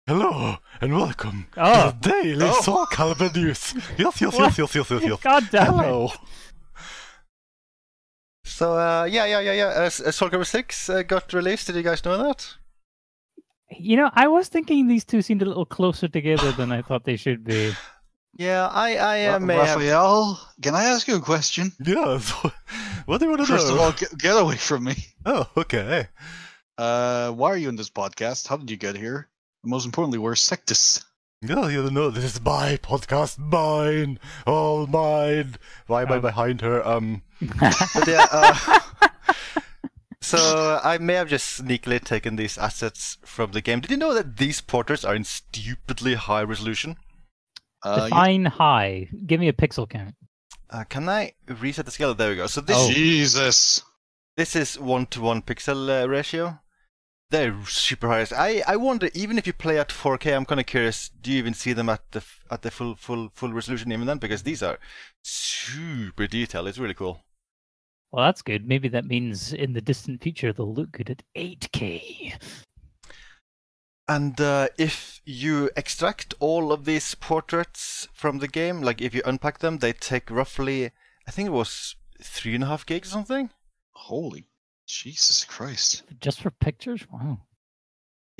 Hello and welcome Oh. to the daily Soul Calibur news. Yes. God damn Hello. it. So, Soul Calibur 6 got released. Did you guys know that? You know, I was thinking these two seemed a little closer together than I thought they should be. Yeah, I may have... Raphael, can I ask you a question? Yeah, what do you want to know? First of all, get away from me. Oh, okay. Why are you in this podcast? How did you get here? And most importantly, where's Sectus? Yeah, you don't know, this is my podcast, mine, all mine. Why am I behind her? But yeah, so I may have just sneakily taken these assets from the game. Did you know that these portraits are in stupidly high resolution? Define high. Give me a pixel count. Can I reset the scale? There we go. So this Jesus. This is 1:1 pixel ratio. They're super high. I wonder, even if you play at 4K, I'm kind of curious. Do you even see them at the full resolution even then? Because these are super detailed. It's really cool. Well, that's good. Maybe that means in the distant future they'll look good at 8K. And if you extract all of these portraits from the game, like if you unpack them, they take roughly, I think it was 3.5 gigs or something. Holy Jesus Christ! Just for pictures? Wow.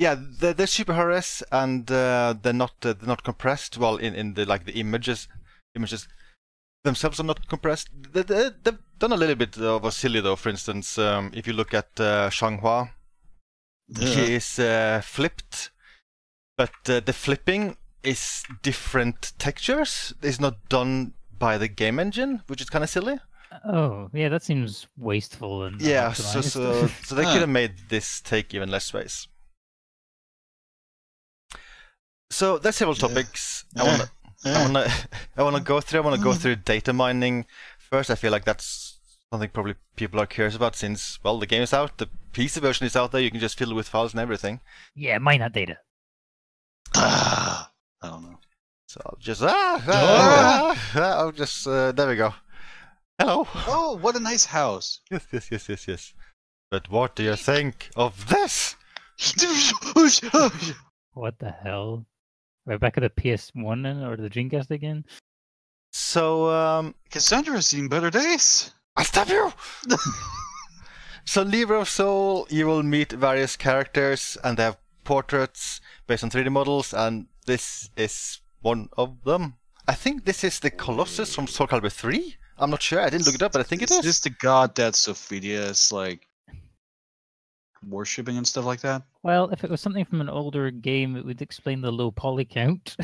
Yeah, they're super high-res and they're not compressed. Well, in the the images themselves are not compressed. They've done a little bit of a silly though. For instance, if you look at Shanghua, she is flipped, but the flipping is different textures. It's not done by the game engine, which is kind of silly. Oh, yeah, that seems wasteful. And yeah, so they could have made this take even less space. So there's several topics I wanna go through. I wanna go through data mining first. I feel like that's something probably people are curious about since, well, the game is out, the PC version is out there. You can just fill it with files and everything. Yeah, mine that data. I don't know. So I'll just I'll just there we go. Hello. Oh, what a nice house. Yes. But what do you think of this? What the hell? We're back at the PS1 then, or the Dreamcast again? So, Cassandra's seen better days. I'll stab you! So, Libra of Soul, you will meet various characters, and they have portraits based on 3D models, and this is one of them. I think this is the Colossus from Soul Calibur 3? I'm not sure, I didn't look it up, but I think it is. Is this the god that Sophia is, like, worshipping and stuff like that? Well, if it was something from an older game, it would explain the low poly count.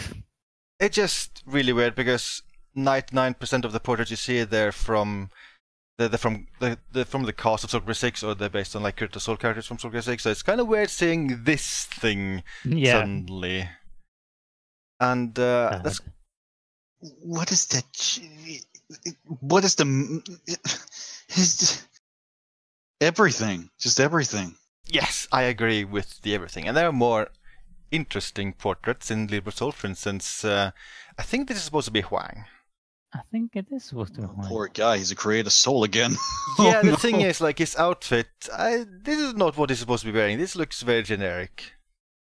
It's just really weird, because 99% of the portraits you see, they're from from the cast of Soul Calibur 6, or they're based on like Critical Soul characters from Soul Calibur 6. So it's kind of weird seeing this thing suddenly. And that's what is that? What is the everything? Just everything. Yes, I agree with the everything. And there are more interesting portraits in Libra Soul. For instance, I think this is supposed to be Huang. I think it is supposed to be Huang. Poor guy, he's a creative soul again. Yeah, the thing is, like, his outfit, this is not what he's supposed to be wearing. This looks very generic.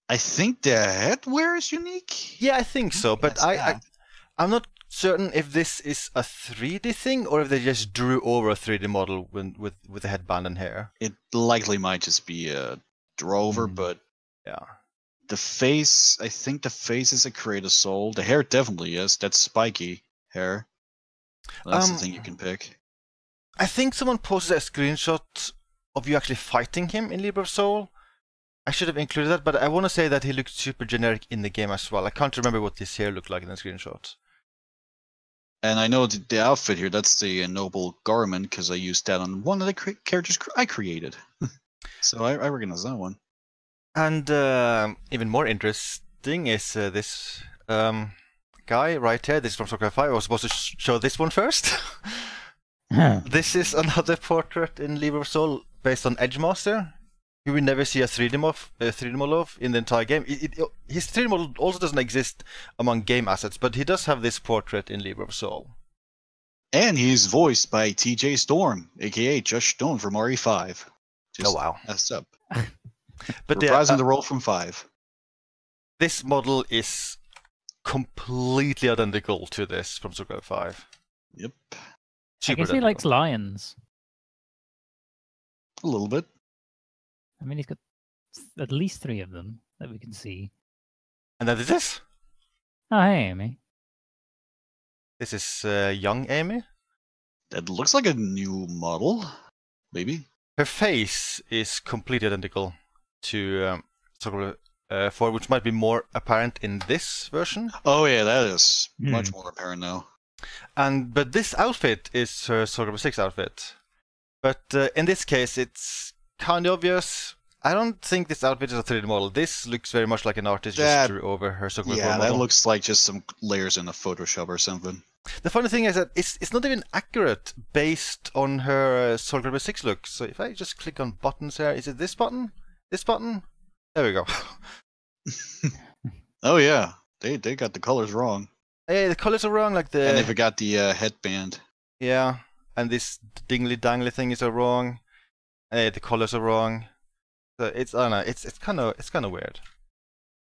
I think the headwear is unique. Yeah, I think so, but I'm not certain if this is a 3D thing or if they just drew over a 3D model with the headband and hair. It likely might just be a drover, but yeah. The face, I think the face is a creative soul. The hair definitely is. That's spiky hair. That's the thing you can pick. I think someone posted a screenshot of you actually fighting him in Libra of Soul. I should have included that, but I want to say that he looked super generic in the game as well. I can't remember what his hair looked like in the screenshot. And I know the outfit here, that's the noble garment, because I used that on one of the characters I created. So I recognize that one. And even more interesting is this guy right here. This is from Soul Calibur 5. I was supposed to show this one first. This is another portrait in Libra of Soul based on Edgemaster. You will never see a 3D model of in the entire game. His 3D model also doesn't exist among game assets, but he does have this portrait in Libra of Soul. And he's voiced by TJ Storm, aka Josh Stone from RE5. Oh wow. That's up. But reprising the role from 5. This model is completely identical to this from Soul Calibur 5. Yep. I Super guess he likes identical. lions. A little bit. I mean, he's got at least 3 of them that we can see. And then this. Oh, hey, Amy. This is young Amy. That looks like a new model. Maybe. Her face is completely identical to Soul Calibur 4, which might be more apparent in this version. Oh yeah, that is much more apparent now. But this outfit is her Soul Calibur 6 outfit. But in this case, it's kind of obvious. I don't think this outfit is a 3D model. This looks very much like an artist just drew over her Soul Calibur 4 Yeah, model. that looks like just some layers in a Photoshop or something. The funny thing is that it's not even accurate based on her Soul Calibur 6 look. So if I just click on buttons here, is it this button? This button? There we go. Oh yeah, they got the colors wrong. Hey, the colors are wrong, like the... And they forgot the headband. Yeah, and this dingly-dangly thing is wrong. Hey, the colors are wrong. So it's, I don't know, it's kind of weird.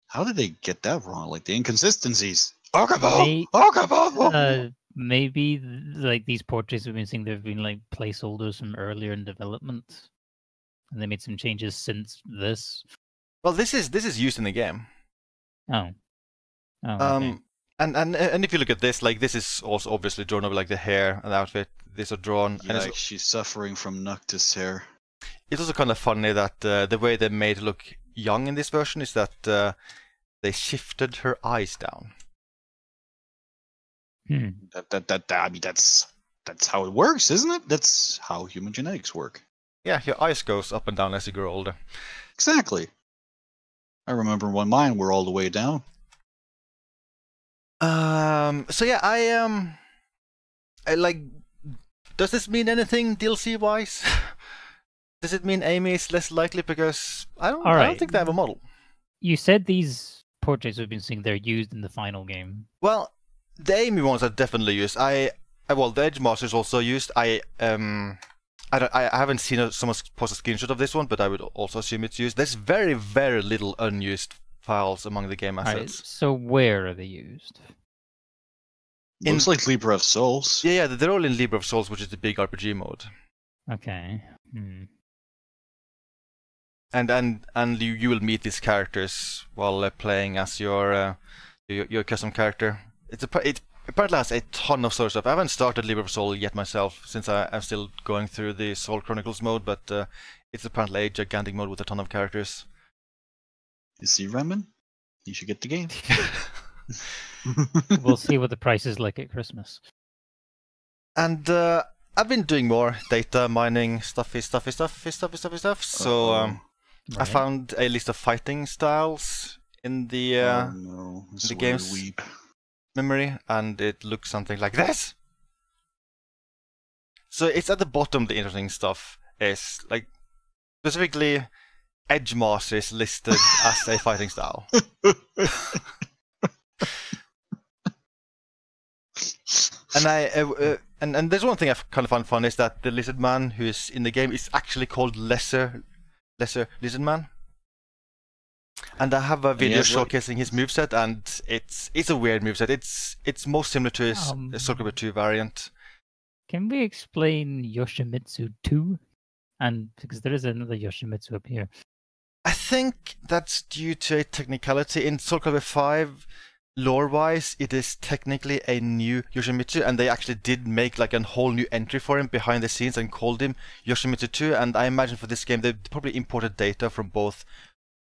How did they get that wrong? Like the inconsistencies. Okabo! Maybe like these portraits we've been seeing, they've been like placeholders from earlier in development, and they made some changes since this. Well, this is used in the game. Oh. Okay. And if you look at this, like this is also obviously drawn over, like the hair and the outfit. These are drawn. Yeah, And she's suffering from Noctis hair. it's also kind of funny that the way they made her look young in this version is that they shifted her eyes down. I mean, that's how it works, isn't it? That's how human genetics work. Yeah, your eyes goes up and down as you grow older. Exactly. I remember when mine were all the way down. So yeah, I like. Does this mean anything DLC wise? Does it mean Amy is less likely because I don't think they have a model. You said these portraits we've been seeing, they're used in the final game. Well, the Amy ones are definitely used. Well, the Edge Master is also used. I haven't seen someone post a screenshot of this one, but I would also assume it's used. There's very, very little unused files among the game assets. Right, so where are they used? Looks like Libra of Souls. Yeah, they're all in Libra of Souls, which is the big RPG mode. Okay. And you will meet these characters while playing as your custom character. It apparently has a ton of story stuff. I haven't started Libra of Soul yet myself, since I'm still going through the Soul Chronicles mode, but it's apparently a gigantic mode with a ton of characters. You see, Ramen? You should get the game. We'll see what the price is like at Christmas. And I've been doing more data mining stuffy stuff. So I found a list of fighting styles in the the game's memory, and it looks something like this. So it's at the bottom. The interesting stuff is like specifically Edge Master is listed as a fighting style. And there's one thing I kind of found fun is that the lizard man who is in the game is actually called Lesser Lizard Man. And I have a video showcasing his moveset, and it's a weird moveset. It's most similar to his Soul Calibur 2 variant. Can we explain Yoshimitsu 2? And because there is another Yoshimitsu up here. I think that's due to a technicality. In Soul Calibur 5, lore-wise, it is technically a new Yoshimitsu, and they actually did make like a whole new entry for him behind the scenes and called him Yoshimitsu 2. And I imagine for this game they probably imported data from both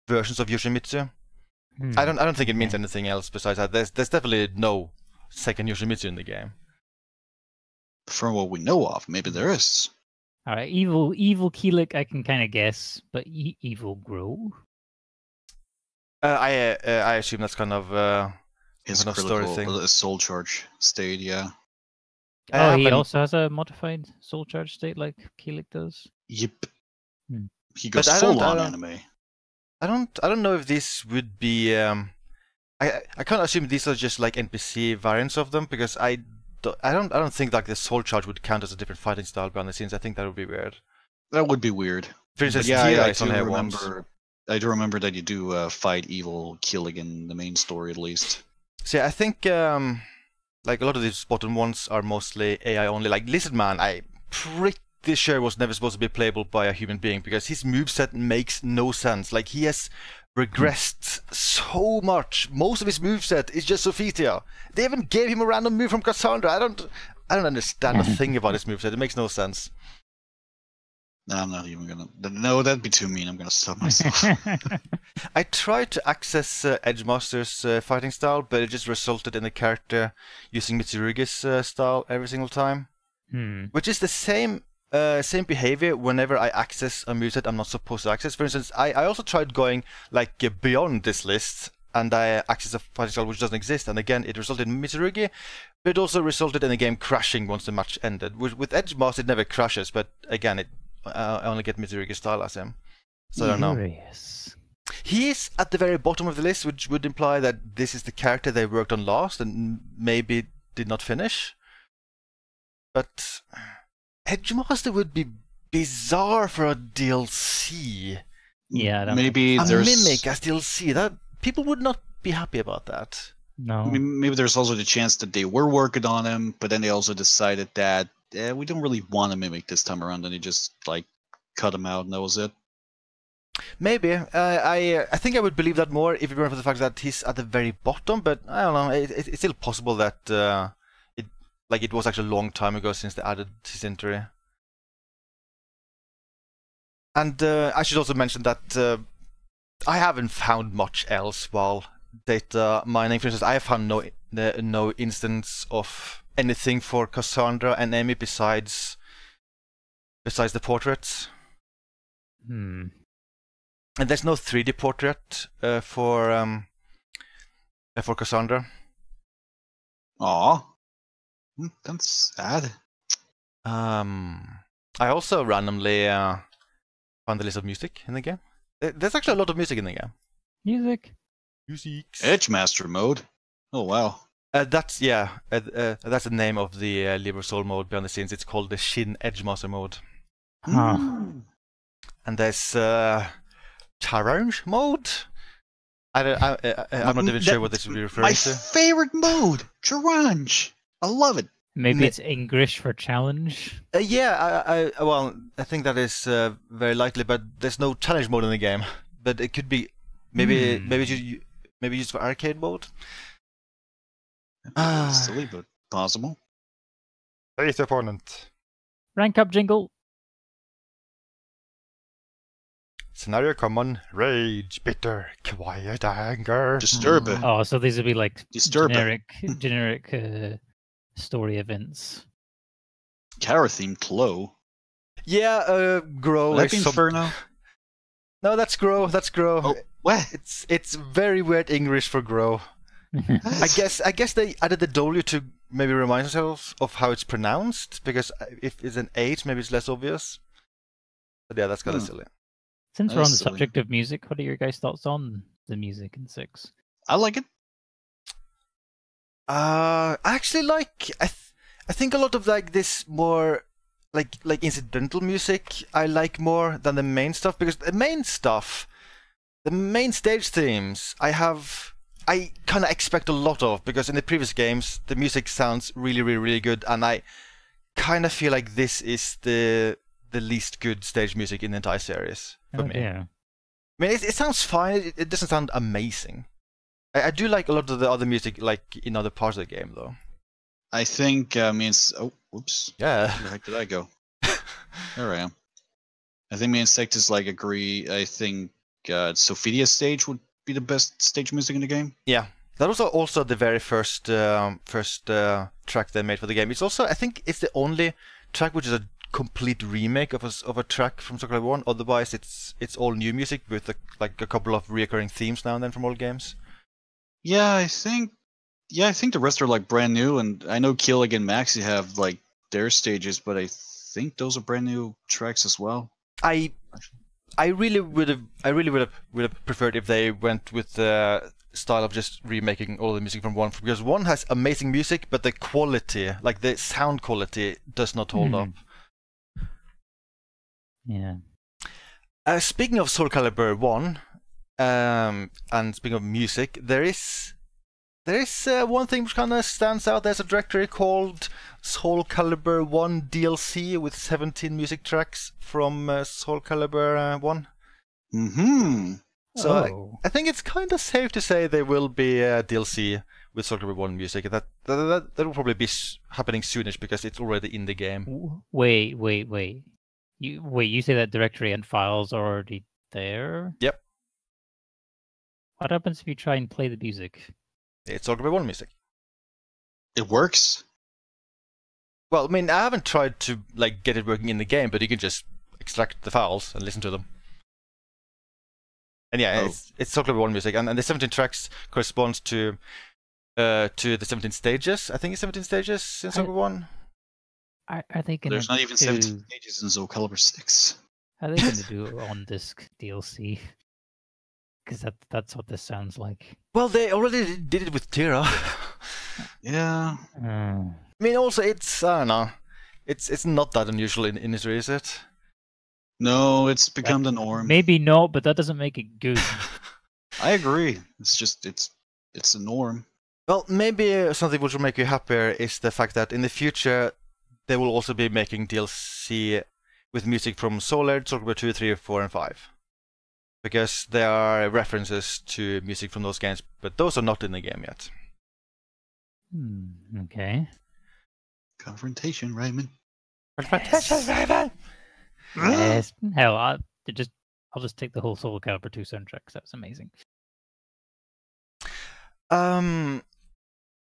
versions of Yoshimitsu. I don't think it means anything else besides that. There's definitely no second Yoshimitsu in the game. From what we know of, maybe there is. All right, evil Keelik, I can kind of guess, but evil Grow. I assume that's kind of his kind of story thing. Soul charge state, yeah. Oh, he also has a modified soul charge state like Keelik does. Yep. He goes full on anime. I don't know if this would be. I can't assume these are just like NPC variants of them, because I don't think like the soul charge would count as a different fighting style behind the scenes. I think that would be weird. That would be weird. For instance, yeah, Tira I is on do here remember I do remember that you do fight evil Killing in the main story at least. See, I think like a lot of these bottom ones are mostly AI only. Like Lizardman, I pretty sure was never supposed to be playable by a human being because his moveset makes no sense. Like he has regressed so much. Most of his moveset is just Sophitia. They even gave him a random move from Cassandra. I don't understand a thing about his moveset. It makes no sense. No, I'm not even gonna. No, that'd be too mean. I'm gonna stop myself. I tried to access Edgemaster's fighting style, but it just resulted in the character using Mitsurugi's style every single time. Which is the same behavior whenever I access a moveset I'm not supposed to access. For instance, I also tried going like beyond this list, and I accessed a fighting style which doesn't exist, and again it resulted in Mitsurugi, but it also resulted in the game crashing once the match ended. With Edgemaster it never crashes, but again I only get Mitsurugi's style as him. So I don't know. He is at the very bottom of the list, which would imply that this is the character they worked on last and maybe did not finish. But Edgemaster would be bizarre for a DLC. Yeah, maybe there's a mimic as DLC. That people would not be happy about that. No. I mean, maybe there's also the chance that they were working on him, but then they also decided that we don't really want to mimic this time around, and they just like cut him out, and that was it. Maybe. I think I would believe that more if it weren't for the fact that he's at the very bottom. But I don't know. It's still possible that it was actually a long time ago since they added his entry. And I should also mention that I haven't found much else while data mining. For instance, I have found no instance of anything for Cassandra and Amy besides the portraits. And there's no 3D portrait for Cassandra. Aw, that's sad. I also randomly found the list of music in the game. There's actually a lot of music in the game. Music. Edgemaster mode. Oh wow. That's the name of the Liber Soul mode behind the scenes. It's called the Shin Edgemaster mode. And there's Challenge mode. I'm not even sure what this would be referring to. My favorite mode, Challenge. I love it. Maybe it's English for challenge. Yeah, I think that is very likely, but there's no challenge mode in the game. But it could be maybe used for arcade mode. Silly, but possible. Face opponent. Rank up jingle. Scenario common: rage, bitter, quiet, anger. Disturb. Oh, so these would be like Disturb. generic story events. Kara themed Clo. Yeah, grow. That Inferno. No, that's grow. That's grow. Oh, what? It's very weird English for grow. I guess they added the W to maybe remind themselves of how it's pronounced, because if it's an H, maybe it's less obvious. But yeah, that's kind of silly. Since we're on the subject of music, what are your guys' thoughts on the music in 6? I like it. I actually like. I think a lot of like this more like incidental music I like more than the main stuff, because the main stuff, the main stage themes, I kind of expect a lot of, because in the previous games the music sounds really good, and I kind of feel like this is the least good stage music in the entire series for me. Yeah. I mean, it sounds fine. It doesn't sound amazing. I do like a lot of the other music, like in other parts of the game, though. I think means. Oh, whoops. Yeah. Where the heck did I go? There I am. I think me and Sectus agree. I think Sophia's stage would be the best stage music in the game. Yeah, that was also the very first track they made for the game. It's also, I think, it's the only track which is a complete remake of a track from Soul Calibur 1. Otherwise, it's all new music with a couple of recurring themes now and then from old games. Yeah, I think the rest are like brand new, and I know Killig and Maxi have like their stages, but I think those are brand new tracks as well. I really would have preferred if they went with the style of just remaking all the music from 1, because 1 has amazing music, but the quality, like the sound quality, does not hold up. Yeah. Speaking of Soul Calibur 1, And speaking of music, there is one thing which kind of stands out. There's a directory called Soul Calibur 1 DLC with 17 music tracks from Soul Calibur 1. Mm-hmm. So I think it's kind of safe to say there will be a DLC with Soul Calibur 1 music. That will probably be happening soonish because it's already in the game. Wait. You say that directory and files are already there? Yep. What happens if you try and play the music? It's Soul Calibur 1 music. It works. Well, I mean, I haven't tried to like get it working in the game, but you can just extract the files and listen to them. And yeah, it's Soul Calibur 1 music, and the 17 tracks corresponds to the 17 stages. I think it's 17 stages in Soul Calibur 1. Are they gonna There's not even 17 stages in Soul Calibur 6. Are they gonna do on-disc DLC? Because that's what this sounds like. Well, they already did it with Tira. Yeah. I mean, also it's I don't know, it's not that unusual in industry, is it? No, it's become the norm. Maybe not, but that doesn't make it good. I agree. It's just it's the norm. Well, maybe something which will make you happier is the fact that in the future they will also be making DLC with music from Soul Edge, Soul Calibur 2, 3, 4, and 5. Because there are references to music from those games, but those are not in the game yet. Okay. Confrontation, Raymond. Yes. Hell, I'll just take the whole Soul Calibur 2 soundtrack. That's amazing.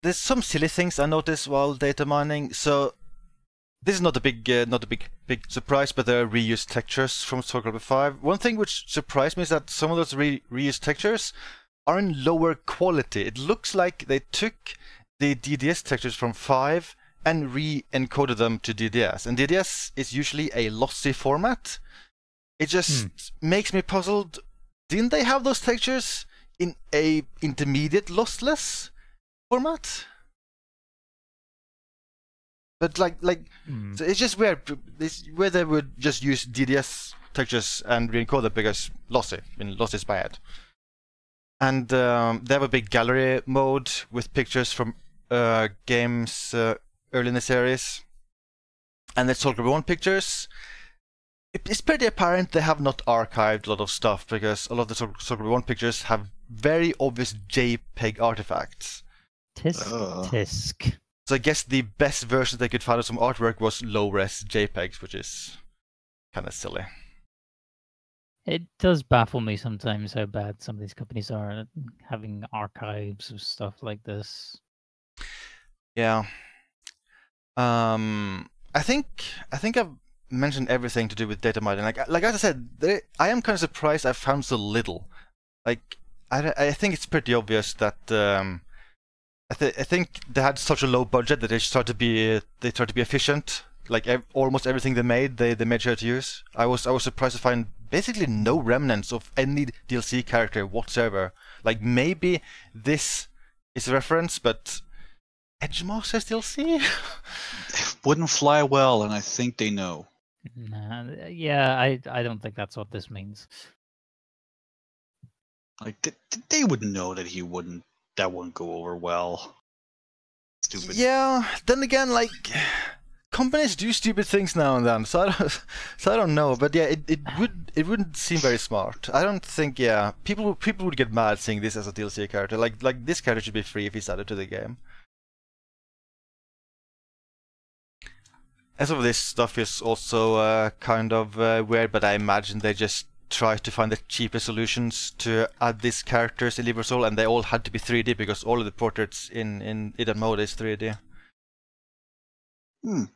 There's some silly things I noticed while data mining. So this is not a big surprise, but there are reused textures from Soul Calibur 5. One thing which surprised me is that some of those reused textures are in lower quality. It looks like they took the DDS textures from 5 and re-encoded them to DDS. And DDS is usually a lossy format. It just makes me puzzled. Didn't they have those textures in a intermediate lossless format? But so it's just weird. Where they would just use DDS textures and re-encode them because lossy. I mean, lossy is bad. And they have a big gallery mode with pictures from games early in the series. And the Soul Calibur 1 pictures. It's pretty apparent they have not archived a lot of stuff because a lot of the Soul Calibur 1 pictures have very obvious JPEG artifacts. Tisk. So I guess the best version they could find of some artwork was low-res JPEGs, which is kind of silly. It does baffle me sometimes how bad some of these companies are at having archives of stuff like this. Yeah. I think I've mentioned everything to do with data mining. Like as I said, I am kind of surprised I found so little. Like I think it's pretty obvious that I think they had such a low budget that they tried to be efficient. Like almost everything they made sure to use. I was surprised to find basically no remnants of any DLC character whatsoever. Like maybe this is a reference, but Edgemasters DLC wouldn't fly well, and I think they know. Nah, yeah, I don't think that's what this means. Like they would know that that wouldn't go over well. Stupid. Yeah. Then again, like companies do stupid things now and then, so I don't know. But yeah, it wouldn't seem very smart. I don't think. Yeah, people would get mad seeing this as a DLC character. Like this character should be free if he's added to the game. And some of this stuff is also kind of weird, but I imagine they just tried to find the cheapest solutions to add these characters in Liber Soul, and they all had to be 3D because all of the portraits in that mode is 3D. When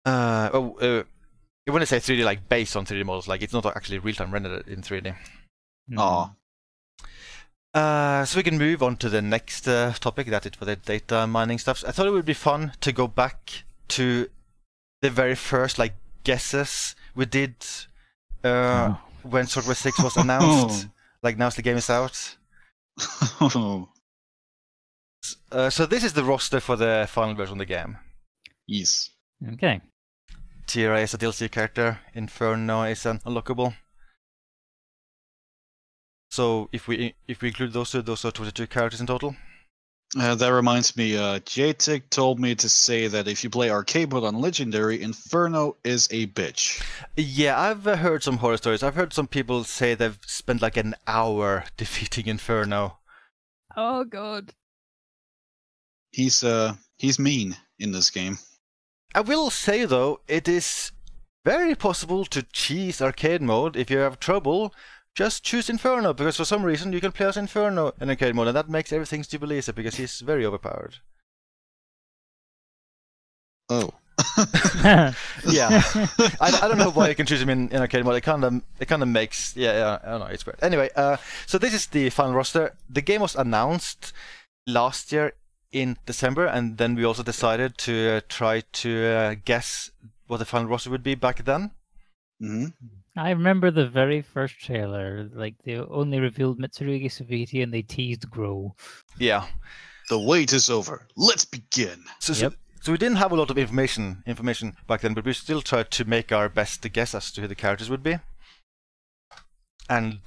I say 3D, like based on 3D models, like it's not actually real-time rendered in 3D. So we can move on to the next topic. That's it for the data mining stuff. I thought it would be fun to go back to the very first guesses we did when Soul Calibur 6 was announced. Like now the game is out. So this is the roster for the final version of the game. Yes. Okay. Tira is a DLC character. Inferno is an unlockable. So if we include those two, those are 22 characters in total. That reminds me, JTIC told me to say that if you play arcade mode on Legendary, Inferno is a bitch. Yeah, I've heard some horror stories. I've heard some people say they've spent like an hour defeating Inferno. Oh god. He's mean in this game. I will say though, it is very possible to cheese arcade mode. If you have trouble, just choose Inferno, because for some reason you can play as Inferno in arcade mode, and that makes everything stupid easy because he's very overpowered. Oh. Yeah. I don't know why you can choose him in arcade mode. It kind of makes I don't know, it's weird. Anyway, so this is the final roster. The game was announced last year in December, and then we also decided to try to guess what the final roster would be back then. Mm-hmm. I remember the very first trailer. Like, they only revealed Mitsurugi Saviti and they teased Grow. Yeah. The wait is over. Let's begin. So we didn't have a lot of information back then, but we still tried to make our best guess as to who the characters would be. And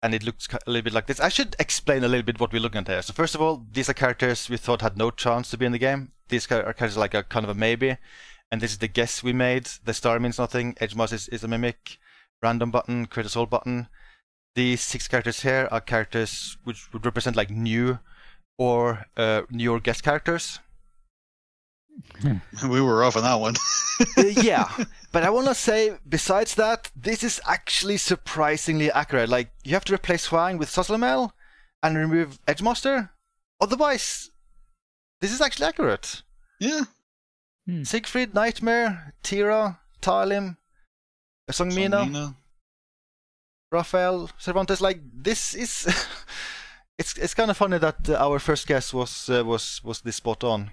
it looks a little bit like this. I should explain a little bit what we're looking at here. So first of all, these are characters we thought had no chance to be in the game. These are characters like a kind of a maybe. And this is the guess we made. The star means nothing. Edge mouse is a mimic. Random button, create a soul button. These 6 characters here are characters which would represent like new or guest characters. We were off on that one. Yeah, but I want to say, besides that, this is actually surprisingly accurate. Like, you have to replace Hwang with Soslamel and remove Edgemaster. Otherwise, this is actually accurate. Yeah. Siegfried, Nightmare, Tira, Talim, Songmina, Raphael, Cervantes. Like, this is... it's kind of funny that our first guess was this spot on.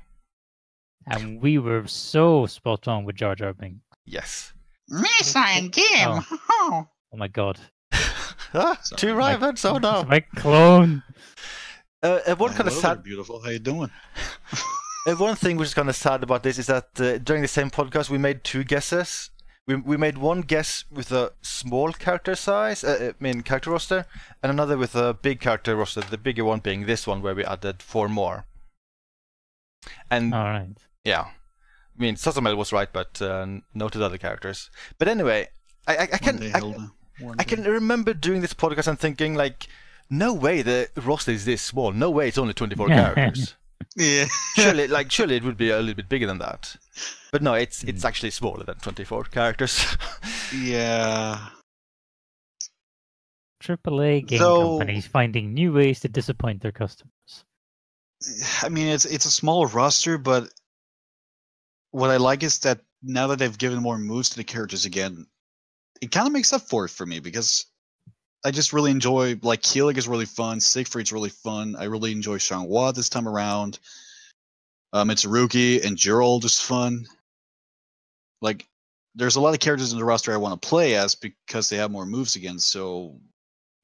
And we were so spot on with Jar Jar Binks. Yes. Misa and Kim. Oh my god. Two rivals, oh no. It's my clone. One kind of sad. Beautiful. How you doing? One thing which is kind of sad about this is that during the same podcast we made 2 guesses. We made one guess with a small character size, character roster, and another with a big character roster. The bigger one being this one, where we added 4 more. And all right. Yeah, I mean, Soslamel was right, but noted other characters. But anyway, I can remember doing this podcast and thinking like, no way the roster is this small. No way it's only 24 characters. Yeah. surely it would be a little bit bigger than that. But no, it's actually smaller than 24 characters. Yeah. AAA game companies finding new ways to disappoint their customers. I mean, it's a small roster, but what I like is that now that they've given more moves to the characters again, it kind of makes up for it for me, because I just really enjoy, like, Keelik is really fun, Siegfried's really fun, I really enjoy Xianghua this time around, Mitsurugi and Gerald is fun. Like, there's a lot of characters in the roster I want to play as because they have more moves again, so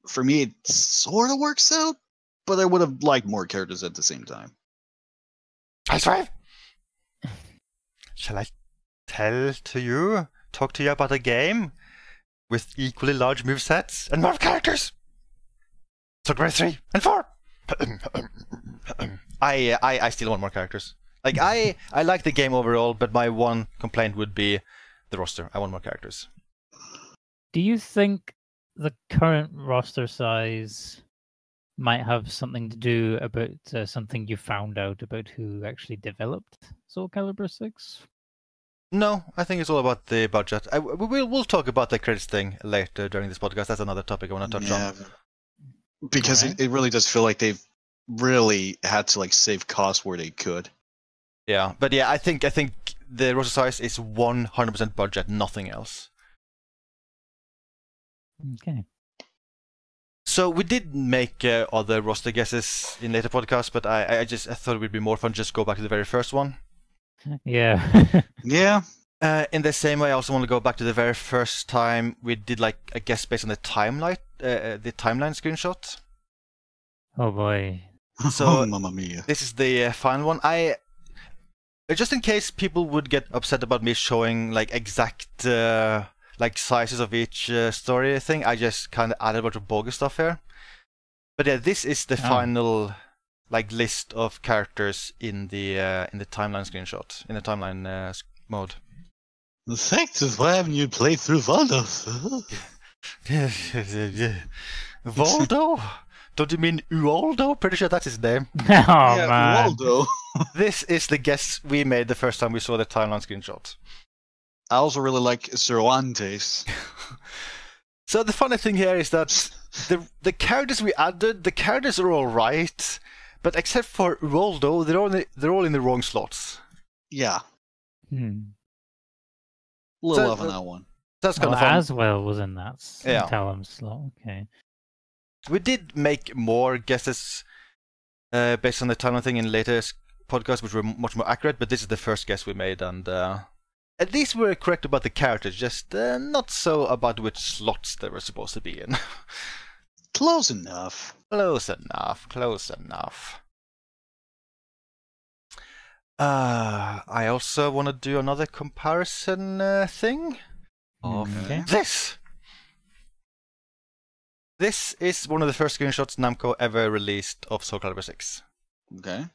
for me it sort of works out, but I would have liked more characters at the same time. High five! Shall I talk to you about a game with equally large movesets and more characters? So grade 3 and 4! I still want more characters. Like, I like the game overall, but my one complaint would be the roster. I want more characters. Do you think the current roster size might have something to do about something you found out about who actually developed Soul Calibur 6? No, I think it's all about the budget. We'll talk about the credits thing later during this podcast. That's another topic I want to touch on. Because it really does feel like they've really had to like save costs where they could. Yeah, but yeah, I think the roster size is 100% budget, nothing else. Okay. So we did make other roster guesses in later podcasts, but I thought it would be more fun just go back to the very first one. Yeah. Yeah. In the same way, I also want to go back to the very first time we did like a guess based on the timeline screenshot. Oh boy. So Mamma mia. this is the final one. Just in case people would get upset about me showing like exact like sizes of each story thing, I just kind of added a bunch of bogus stuff here. But yeah, this is the final like list of characters in the timeline screenshot, in the timeline mode. The fact is, why haven't you played through Valdos? Waldo? Don't you mean Ualdo? Pretty sure that's his name. Oh Yeah, man. Waldo. This is the guess we made the first time we saw the timeline screenshot. I also really like Cervantes. So the funny thing here is that the characters we added, the characters are all right, but except for Ualdo, they're all in the wrong slots. Yeah, Hmm. little So, off on that one. That's kind Oh, of fun. Aswell was in that Yeah. Talon slot. Okay. We did make more guesses based on the timeline thing in later podcasts, which were much more accurate, but this is the first guess we made, and at least we were correct about the characters, just not so about which slots they were supposed to be in. Close enough. Close enough, close enough. I also want to do another comparison thing of Okay. this. This is one of the first screenshots Namco ever released of Soul Calibur 6. Okay.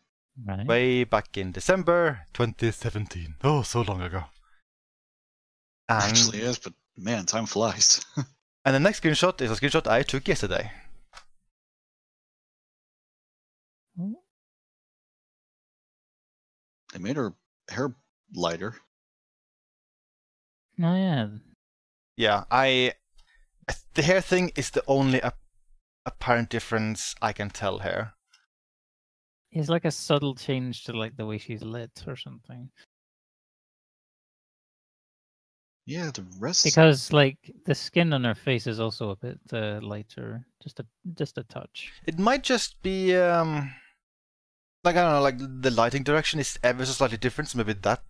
Right. Way back in December 2017. Oh, so long ago. And, Actually, yes, but man, time flies. and the next screenshot is a screenshot I took yesterday. Oh, They made her hair lighter. oh yeah. Yeah, the hair thing is the only apparent difference I can tell here. It's like a subtle change to like the way she's lit or something. Yeah, the rest. Because like the skin on her face is also a bit lighter, just a touch. It might just be like I don't know, like the lighting direction is ever so slightly different. So maybe that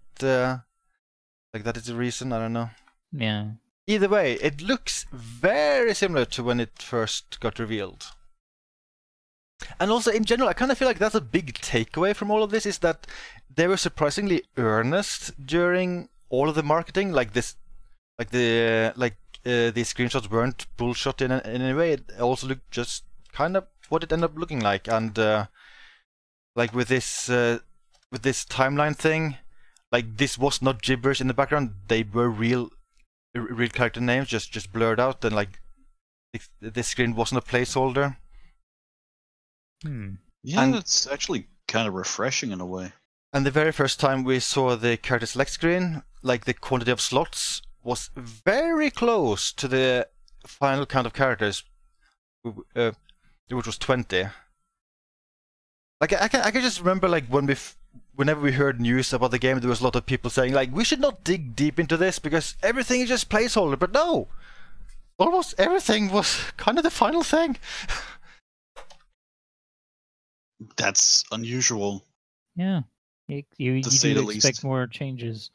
like that is the reason. I don't know. Yeah. Either way, it looks very similar to when it first got revealed. And also, in general, I kind of feel like that's a big takeaway from all of this, is that they were surprisingly earnest during all of the marketing. Like this, like these screenshots weren't bullshit in any way. It also looked just kind of what it ended up looking like. And like with this timeline thing, like this was not gibberish in the background. They were real character names, just blurred out, and like this screen wasn't a placeholder. Yeah, and- that's actually kind of refreshing in a way. And the very first time we saw the character select screen, like the quantity of slots was very close to the final count of characters, which was 20. Like I can just remember, like whenever we heard news about the game, there was a lot of people saying like we should not dig deep into this because everything is just placeholder. But no, almost everything was kind of the final thing. That's unusual. Yeah. You To say do the expect least. more changes.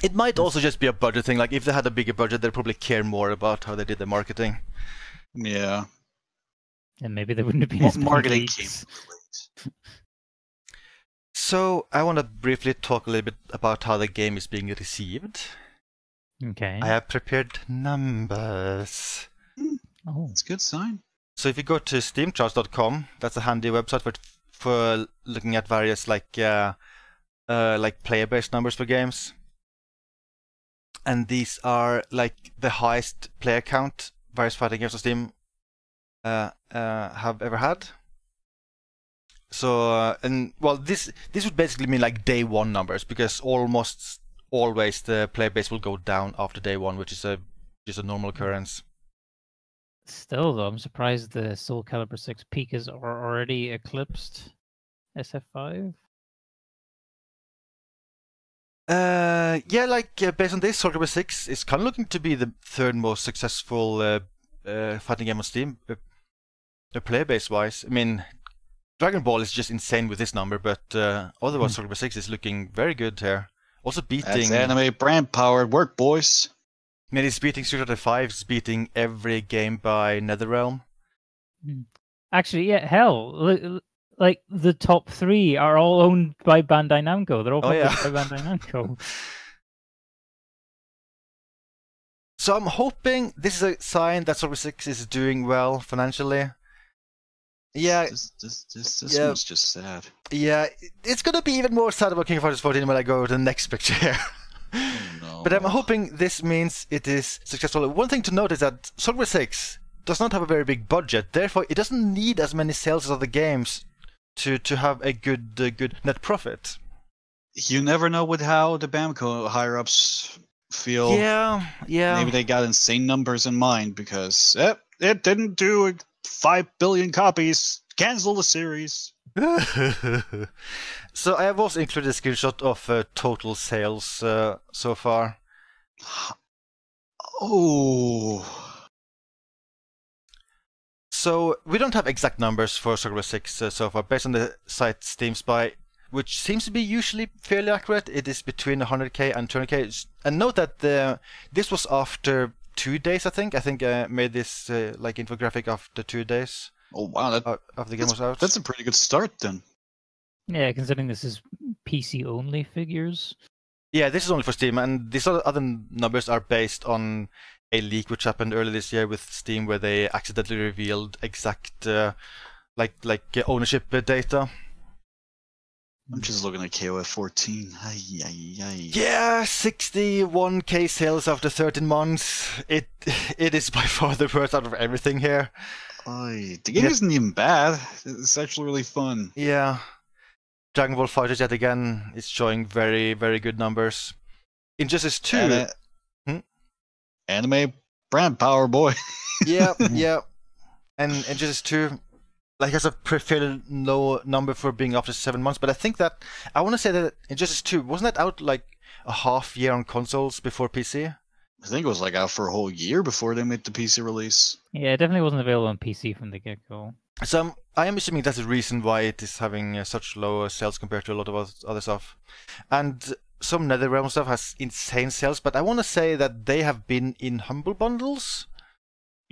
It might also just be a budget thing. Like if they had a bigger budget, they'd probably care more about how they did the marketing. Yeah. And maybe there wouldn't have been Well, as many marketing leaks. came late. So I want to briefly talk a little bit about how the game is being received. Okay. I have prepared numbers. Oh. It's a good sign. So if you go to steamcharts.com, that's a handy website for looking at various like player-based numbers for games. And these are like the highest player count various fighting games on Steam have ever had. So and well, this would basically mean like day one numbers, because almost always the player base will go down after day one, which is a normal occurrence. Still, though, I'm surprised the Soul Calibur 6 peak has already eclipsed SF5. Yeah, like based on this, Soul Calibur 6 is kind of looking to be the third most successful fighting game on Steam, player base wise. I mean, Dragon Ball is just insane with this number, but otherwise, Soul Calibur 6 is looking very good here. Also beating. That's anime brand powered work, boys. I mean, it's beating Street Fighter 5, it's beating every game by NetherRealm. Actually, yeah, hell, like the top 3 are all owned by Bandai Namco. They're all published by Bandai Namco. So I'm hoping this is a sign that Soul Calibur 6 is doing well financially. Yeah, This yeah. one's just sad. yeah, it's gonna be even more sad about King of Fighters 14 when I go to the next picture here. Oh no. But I'm hoping this means it is successful. One thing to note is that Soul Calibur 6 does not have a very big budget, therefore it doesn't need as many sales as other games to have a good net profit. You never know with how the Bamco higher ups feel. Yeah. Maybe they got insane numbers in mind because it didn't do 5 billion copies. Cancel the series. So I have also included a screenshot of total sales so far. Oh. So we don't have exact numbers for Soul Calibur 6 so far, based on the site Steam Spy, which seems to be usually fairly accurate. It is between 100k and 200k. And note that this was after 2 days, I think. I think I made this like infographic after 2 days. Oh wow, after the game was out. That's a pretty good start then. Yeah, considering this is PC only figures. Yeah, this is only for Steam, and these other numbers are based on a leak which happened earlier this year with Steam, where they accidentally revealed exact ownership data. I'm just looking at KOF 14. Yeah, 61k sales after 13 months. It is by far the worst out of everything here. The game isn't even bad. It's actually really fun. Yeah. Dragon Ball FighterZ yet again is showing very, very good numbers. Injustice 2. Anime brand power, boy. Yeah. And Injustice 2 has a fairly low number for being after 7 months, but I think that I want to say that Injustice 2 wasn't that out like a half year on consoles before PC? I think it was like out for a whole year before they made the PC release. Yeah, it definitely wasn't available on PC from the get-go. So I am assuming that's the reason why it is having such low sales compared to a lot of other stuff. And some NetherRealm stuff has insane sales, but I want to say that they have been in Humble Bundles.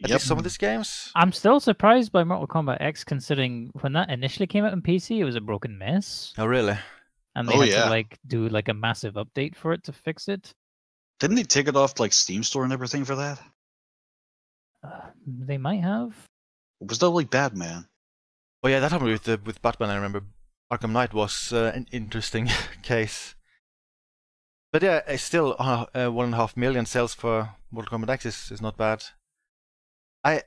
At least some of these games. I'm still surprised by Mortal Kombat X, considering when that initially came out on PC, it was a broken mess. Oh, really? And they had to do a massive update for it to fix it. Didn't they take it off Steam Store and everything for that? They might have. It was totally Batman. Oh yeah, that happened with Batman. I remember Arkham Knight was an interesting case. But yeah, it's still 1.5 million sales for Mortal Kombat X is not bad. I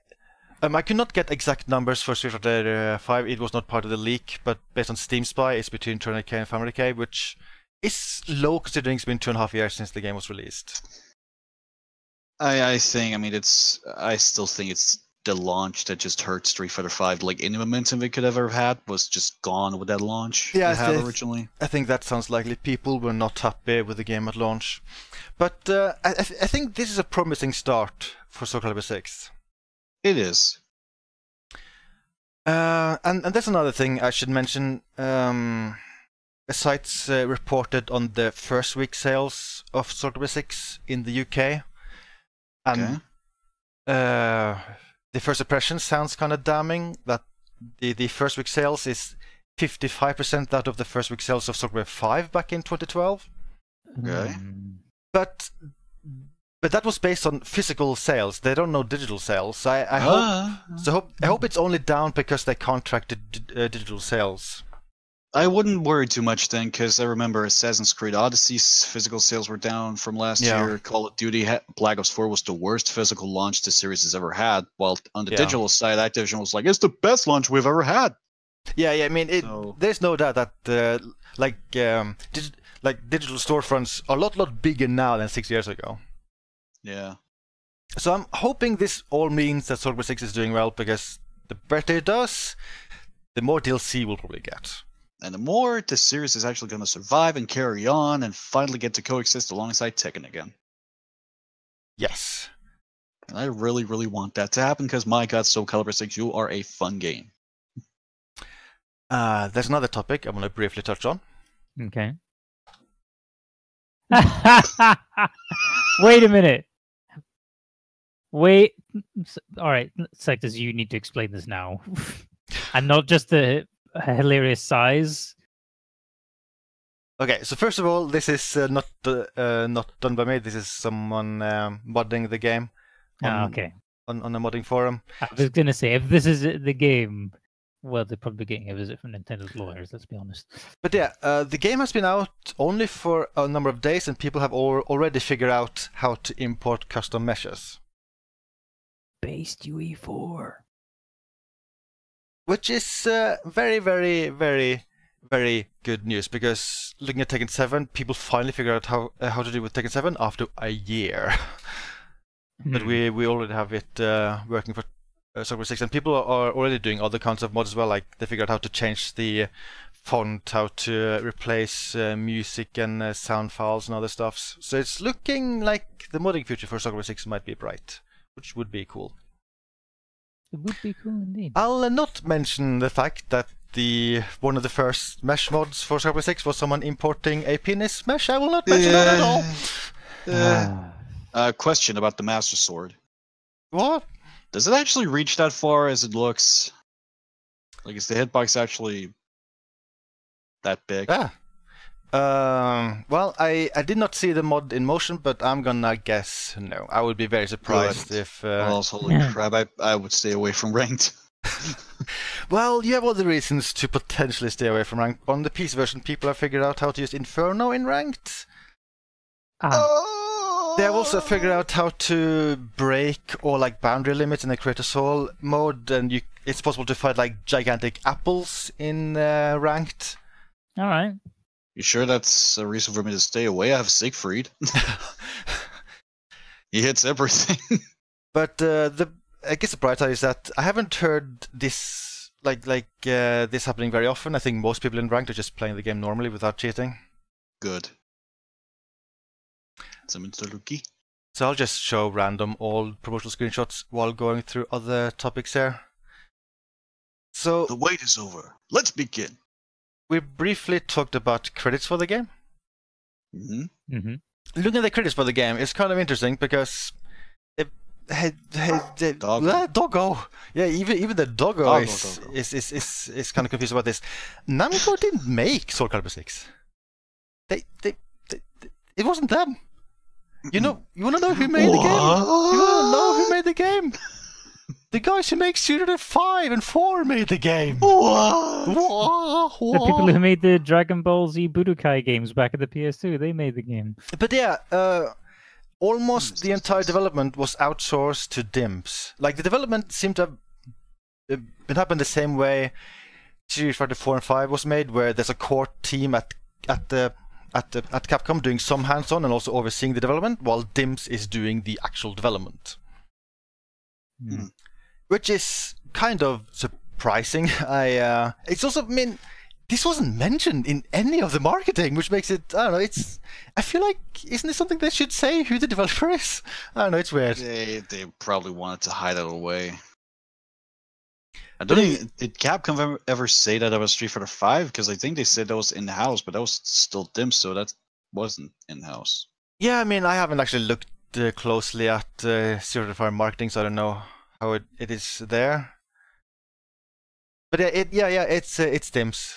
could not get exact numbers for Street Fighter 5. It was not part of the leak, but based on Steam Spy, it's between 200k and 500k, which is low considering it's been 2.5 years since the game was released. I still think it's the launch that just hurt Street Fighter 5. Any momentum it could ever have had was just gone with that launch. Yeah, it had originally. I think that sounds likely. People were not happy with the game at launch, but I think this is a promising start for Soul Calibur 6. It is. And there's another thing I should mention. The sites reported on the first week sales of Soul Calibur 6 in the UK. And the first impression sounds kind of damning, that the first week sales is 55% out of the first week sales of Soul Calibur 5 back in 2012. Okay. But that was based on physical sales. They don't know digital sales. I hope it's only down because they contracted digital sales. I wouldn't worry too much then, because I remember Assassin's Creed Odyssey's physical sales were down from last year. Call of Duty Black Ops 4 was the worst physical launch the series has ever had, while on the digital side, Activision was like, it's the best launch we've ever had. Yeah, I mean, there's no doubt that digital storefronts are a lot bigger now than 6 years ago. Yeah. So I'm hoping this all means that Soul Calibur 6 is doing well, because the better it does, the more DLC we'll probably get. And the more the series is actually going to survive and carry on and finally get to coexist alongside Tekken again. Yes. And I really, really want that to happen, because my god, Soul Calibur 6, you are a fun game. There's another topic I want to briefly touch on. Okay. Wait a minute. Wait. All right, Sectors, you need to explain this now. And not just the hilarious size. Okay, so first of all, this is not done by me. This is someone modding the game. Okay. On a modding forum. I was gonna say, if this is the game, Well, they're probably getting a visit from Nintendo's lawyers, let's be honest. But yeah, the game has been out only for a number of days, and people have already figured out how to import custom meshes. Based UE4. Which is very, very, very, very good news, because looking at Tekken 7, people finally figured out how to do with Tekken 7 after a year. But we already have it working for Software 6, and people are already doing other kinds of mods as well, like they figured out how to change the font, how to replace music and sound files and other stuff. So it's looking like the modding future for Software 6 might be bright, which would be cool. It would be cool indeed. I'll not mention the fact that one of the first mesh mods for Software 6 was someone importing a penis mesh. I will not mention that at all. Question about the Master Sword. What? Does it actually reach that far as it looks? Like, is the hitbox actually that big? Yeah. Well, I did not see the mod in motion, but I'm gonna guess no. I would be very surprised if... Well, holy crap, I would stay away from ranked. Well, you have other reasons to potentially stay away from ranked. On the PC version, people have figured out how to use Inferno in ranked. They have also figured out how to break all like boundary limits in the Creator Soul mode, and it's possible to fight like gigantic apples in ranked. All right. You sure that's a reason for me to stay away? I have Siegfried. He hits everything. But I guess the bright side is that I haven't heard this this happening very often. I think most people in ranked are just playing the game normally without cheating. Good. Mr. Luki. So I'll just show random old promotional screenshots while going through other topics here. So the wait is over. Let's begin. We briefly talked about credits for the game. Mm-hmm. Looking at the credits for the game is kind of interesting because Doggo. Yeah, even the Doggo is kind of confused about this. Namco didn't make Soul Calibur 6. It wasn't them. You wanna know who made the game? You wanna know who made the game? The guys who make Student 5 and 4 made the game. What? The people who made the Dragon Ball Z Budokai games back at the PS2, they made the game. But yeah, almost the entire development was outsourced to DIMS. Like the development seemed to have been happening the same way Street Fighter 4 and 5 was made, where there's a core team at Capcom doing some hands-on and also overseeing the development, while DIMS is doing the actual development. Which is kind of surprising. It's also, I mean, this wasn't mentioned in any of the marketing, which makes it, I don't know, I feel like, isn't this something they should say who the developer is? I don't know, it's weird. They probably wanted to hide it away. I don't even, did Capcom ever say that was Street Fighter 5? Because I think they said that was in-house, but that was still DIMS, so that wasn't in-house. Yeah, I mean, I haven't actually looked closely at Street Fighter 5 marketing, so I don't know how it is there. But yeah, it's DIMS.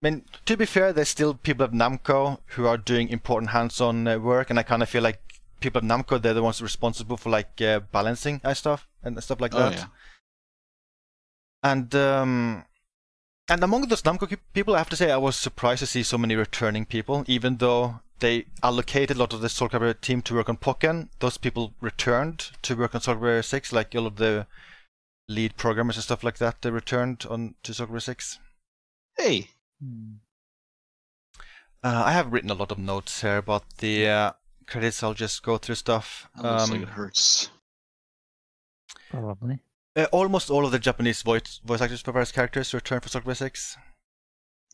I mean, to be fair, there's still people at Namco who are doing important hands-on work, and I kind of feel like people at Namco, they're the ones responsible for like balancing and stuff like that. Yeah. And among those Namco people, I have to say I was surprised to see so many returning people, even though they allocated a lot of the Soul Calibur team to work on Pokken. Those people returned to work on Soul Calibur 6, like all of the lead programmers and stuff like that. They returned on to Soul Calibur 6. Hey. I have written a lot of notes here about the credits. I'll just go through stuff. Looks like it hurts. Probably. Almost all of the Japanese voice actors for various characters returned for Soul Calibur 6.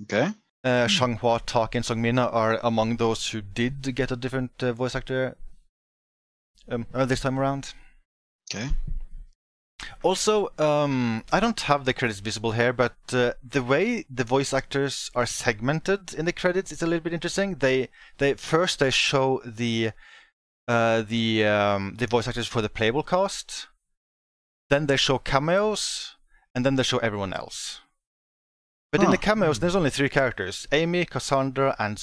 Okay. Shanghua, Taki, and Songmina are among those who did get a different voice actor this time around. Okay. Also, I don't have the credits visible here, but the way the voice actors are segmented in the credits is a little bit interesting. They first show the voice actors for the playable cast, then they show cameos, and then they show everyone else. But in the cameos, there's only 3 characters: Amy, Cassandra, and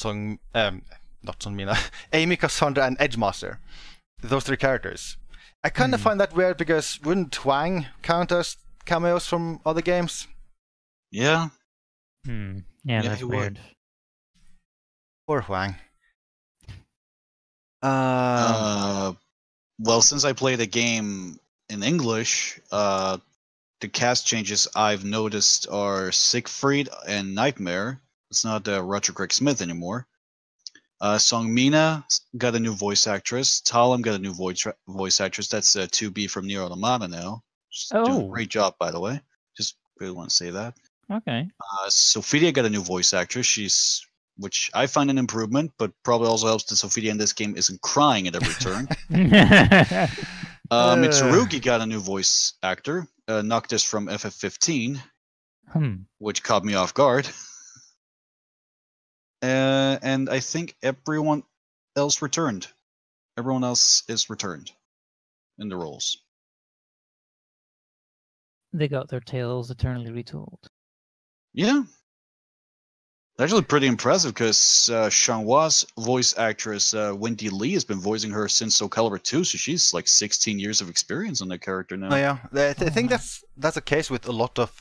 not Songmina. Amy, Cassandra, and Edgemaster. Those 3 characters. I kind of find that weird, because wouldn't Twang count as cameos from other games? Yeah. Yeah, Yeah, that's he would. weird. Poor Huang. Well, since I played a game in English, the cast changes I've noticed are Siegfried and Nightmare. It's not Roger Craig Smith anymore. Song Mina got a new voice actress. Talam got a new voice actress. That's 2B from Nier Automata now. She's doing a Oh. great job, by the way. Just really want to say that. Okay. Sophia got a new voice actress. Which I find an improvement, but probably also helps that Sophia in this game isn't crying at every turn. Mitsurugi got a new voice actor, Noctis from FF15, which caught me off guard. And I think everyone else returned. Everyone else is returned in the roles. They got their tales eternally retold. Yeah. Actually pretty impressive because Xianghua's voice actress, Wendy Lee, has been voicing her since Soul Calibur 2, so she's like 16 years of experience on that character now. Oh yeah, I think that's the case with a lot of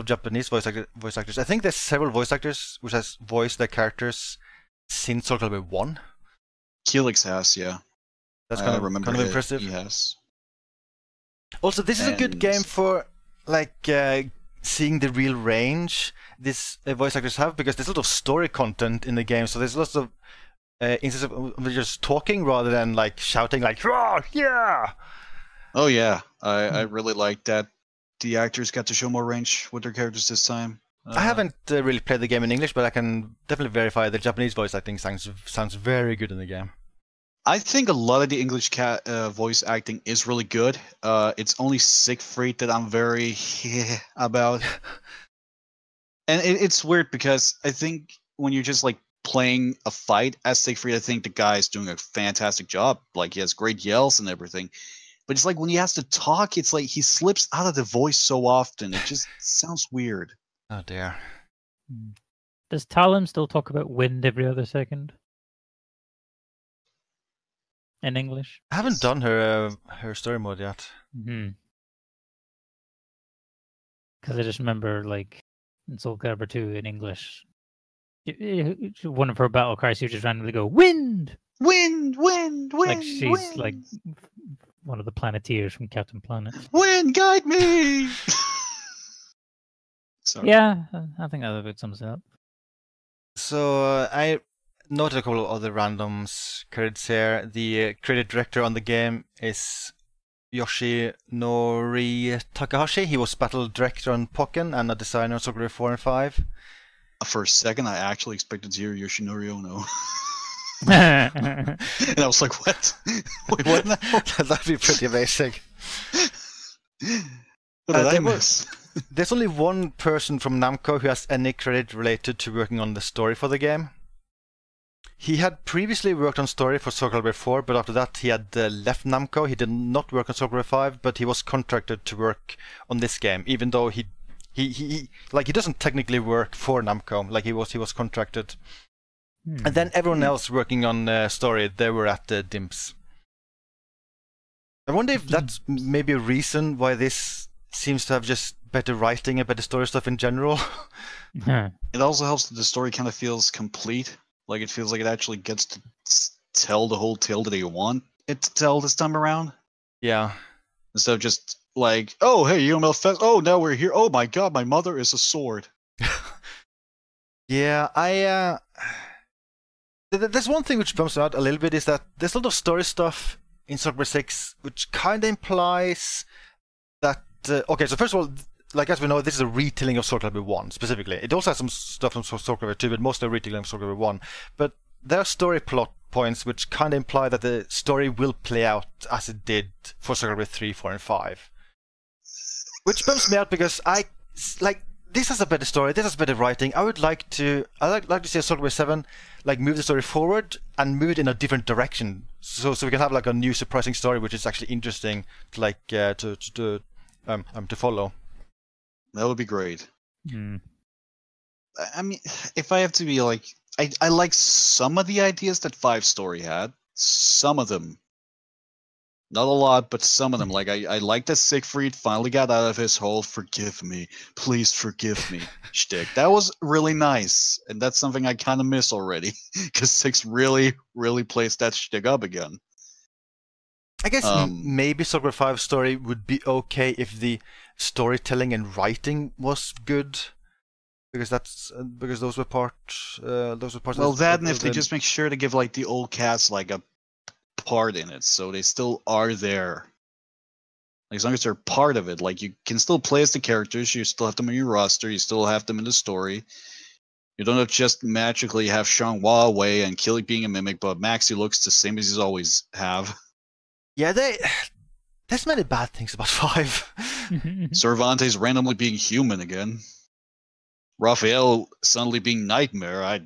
Japanese voice actors. I think there's several voice actors which has voiced their characters since Soul Calibur 1. Keelix has, yeah. That's kind of impressive. He has. Also, this is a good game for like seeing the real range these voice actors have, because there's a lot of story content in the game. So there's lots of instances of just talking rather than like shouting like "Roar, yeah!" Oh yeah, I really like that the actors got to show more range with their characters this time. I haven't really played the game in English, but I can definitely verify the Japanese voice acting sounds very good in the game. I think a lot of the English voice acting is really good. It's only Siegfried that I'm very about. And it's weird because I think when you're just like playing a fight as Siegfried, I think the guy's doing a fantastic job. Like, he has great yells and everything. But it's like when he has to talk, it's like he slips out of the voice so often. It just sounds weird. Oh dear. Does Talim still talk about wind every other second? In English? I haven't done her story mode yet. Because I just remember, like, in Soul Calibur 2 in English, one of her battle cries, she would just randomly go, "Wind! Wind! Wind! Wind! Like she's wind. like one of the Planeteers from Captain Planet. Wind, guide me! Sorry. Yeah, I think that about sums it up. So I noted a couple of other randoms credits here. The creative director on the game is Yoshinori Takahashi. He was battle director on Pokken and a designer on Soul Calibur 4 and 5. For a second, I actually expected to hear Yoshinori Ono. And I was like, what? Wait, what now? That'd be pretty amazing. What did I miss? There's only one person from Namco who has any credit related to working on the story for the game. He had previously worked on story for Soul Calibur 4, but after that he had left Namco. He did not work on Soul Calibur 5, but he was contracted to work on this game, even though he doesn't technically work for Namco. Like he was contracted. And then everyone else working on story, they were at DIMPS. I wonder if that's maybe a reason why this seems to have just better writing and better story stuff in general. It also helps that the story kind of feels complete. Like, it feels like it actually gets to tell the whole tale that you want it to tell this time around. Yeah. Instead of just like, oh, hey, UML Fest. Oh, now we're here. Oh my god, my mother is a sword. Yeah, there's one thing which bumps me out a little bit, is that there's a lot of story stuff in Soul Calibur 6 which kind of implies that... okay, so first of all, like as we know, this is a retelling of Soul Calibur 1 specifically. It also has some stuff from Soul Calibur 2, but mostly a retelling of Soul Calibur 1. But there are story plot points which kind of imply that the story will play out as it did for Soul Calibur 3, 4, and 5. Which bumps me out because this has a better story, this has better writing. I'd like to see Soul Calibur 7 like move the story forward and move it in a different direction, so we can have like a new surprising story which is actually interesting to follow. That would be great. I mean, if I have to be like, I like some of the ideas that 5 story had. Some of them Not a lot, but some of them. Like I like that Siegfried finally got out of his whole "forgive me, please forgive me" shtick. That was really nice, and that's something I kind of miss already, because Six really plays that shtick up again. I guess maybe Soul Calibur 5 story would be okay if the storytelling and writing was good, because those were parts. Well, that and if they just make sure to give like the old cast like a part in it, so they still are there. Like, as long as they're part of it, like you can still play as the characters, you still have them in your roster, you still have them in the story. You don't just magically have Shang Hua away and Killy being a mimic, but Maxi looks the same as he's always have. Yeah, there's many bad things about 5. Cervantes randomly being human again. Raphael suddenly being Nightmare.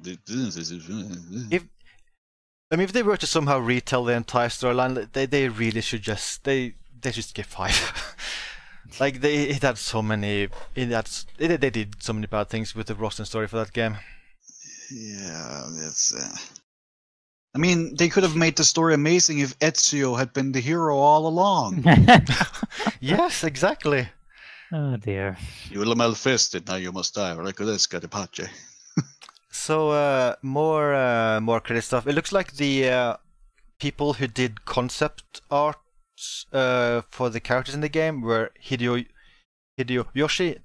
If they were to somehow retell the entire storyline, they really should just they should skip 5. Like they did so many bad things with the roster and story for that game. Yeah, that's. I mean, they could have made the story amazing if Ezio had been the hero all along. Yes, exactly. Oh dear. You were malfisted, now you must die. Recolesca de pace. So more credit stuff. It looks like the people who did concept arts for the characters in the game were Hideo Yoshi.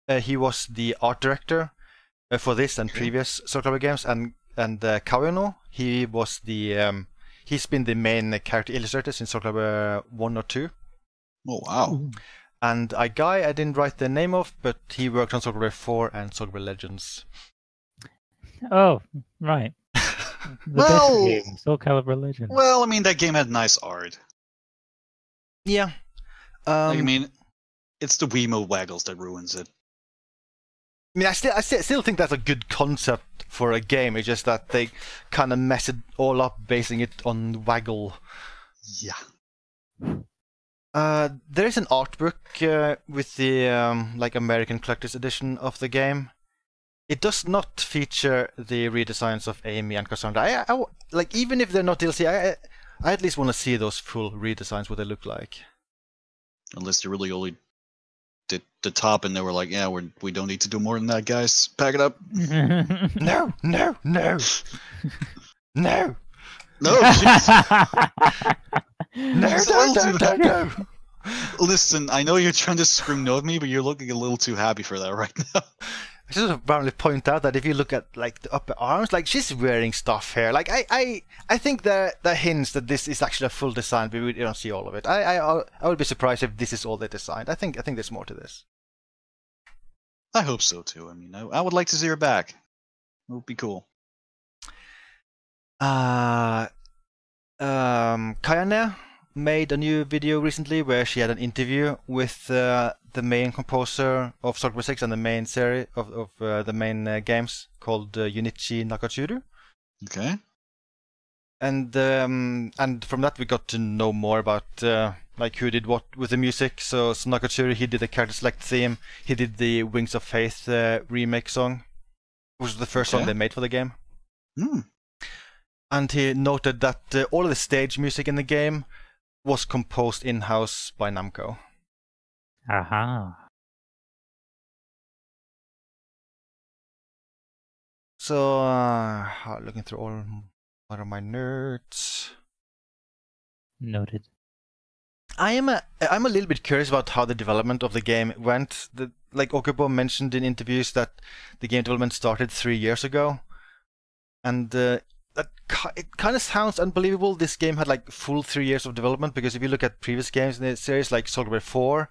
He was the art director for this and previous Soul Calibur games, and Kaono, he was the he's been the main character illustrator since Soul Calibur 1 or 2. Oh wow. And a guy I didn't write the name of, but he worked on Soul Calibur 4 and Soul Calibur Legends. Oh, right. Well, best game, Soul Calibur Legends. Well, I mean, that game had nice art. Yeah. Like, I mean, it's the Wiimote waggles that ruins it. I mean, I still think that's a good concept for a game. It's just that they kind of mess it all up, basing it on waggle. Yeah. There is an art book with the like American collector's edition of the game. It does not feature the redesigns of Amy and Cassandra. I like, even if they're not DLC, I at least want to see those full redesigns, what they look like. Unless they really only did the top and they were like, yeah, we don't need to do more than that, guys. Pack it up. No. No. No, jeez. No. Listen, I know you're trying to scream no at me, but you're looking a little too happy for that right now. I just want to apparently point out that if you look at like the upper arms, like she's wearing stuff here. Like I think there hints that this is actually a full design, but we don't see all of it. I would be surprised if this is all they designed. I think there's more to this. I hope so too. I mean, I would like to see her back. It would be cool. Kayane made a new video recently where she had an interview with the main composer of Soul Calibur 6 and the main series of the main games called Junichi Nakatsuru. Okay. And from that we got to know more about like who did what with the music. So Nakatsuru, he did the character select theme. He did the Wings of Faith remake song, which was the first song they made for the game. And he noted that all of the stage music in the game was composed in-house by Namco. Aha. So, looking through all of my notes. Noted. I'm a little bit curious about how the development of the game went. Like Okubo mentioned in interviews that the game development started 3 years ago, and it kind of sounds unbelievable. This game had like full 3 years of development, because if you look at previous games in the series, like Soul Calibur 4,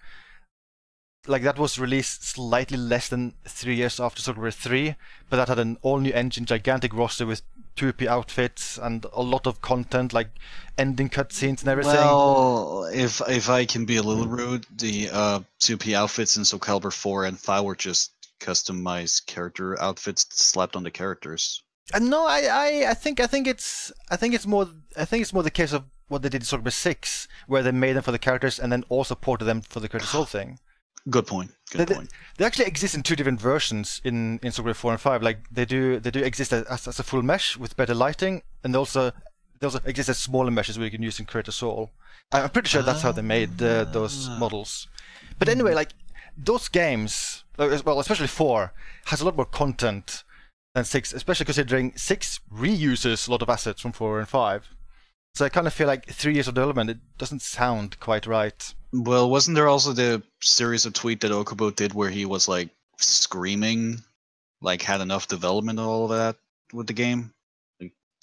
like that was released slightly less than 3 years after Soul Calibur 3, but that had an all-new engine, gigantic roster with 2P outfits and a lot of content, like ending cutscenes and everything. Well, if I can be a little rude, the 2P outfits in Soul Calibur 4 and 5 were just customized character outfits slapped on the characters. No, I think it's more the case of what they did in Soul Calibur 6, where they made them for the characters and then also ported them for the Critical Soul thing. Good point. They actually exist in two different versions in Soul Calibur 4 and 5. Like they do exist as a full mesh with better lighting, and also there also existed smaller meshes where you can use in Creator Soul. I'm pretty sure that's how they made those models. But anyway, like those games, well, especially 4, has a lot more content than 6, especially considering 6 reuses a lot of assets from 4 and 5. So I kind of feel like 3 years of development, it doesn't sound quite right. Well, wasn't there also the series of tweet that Okubo did where he was like screaming, like had enough development and all of that with the game?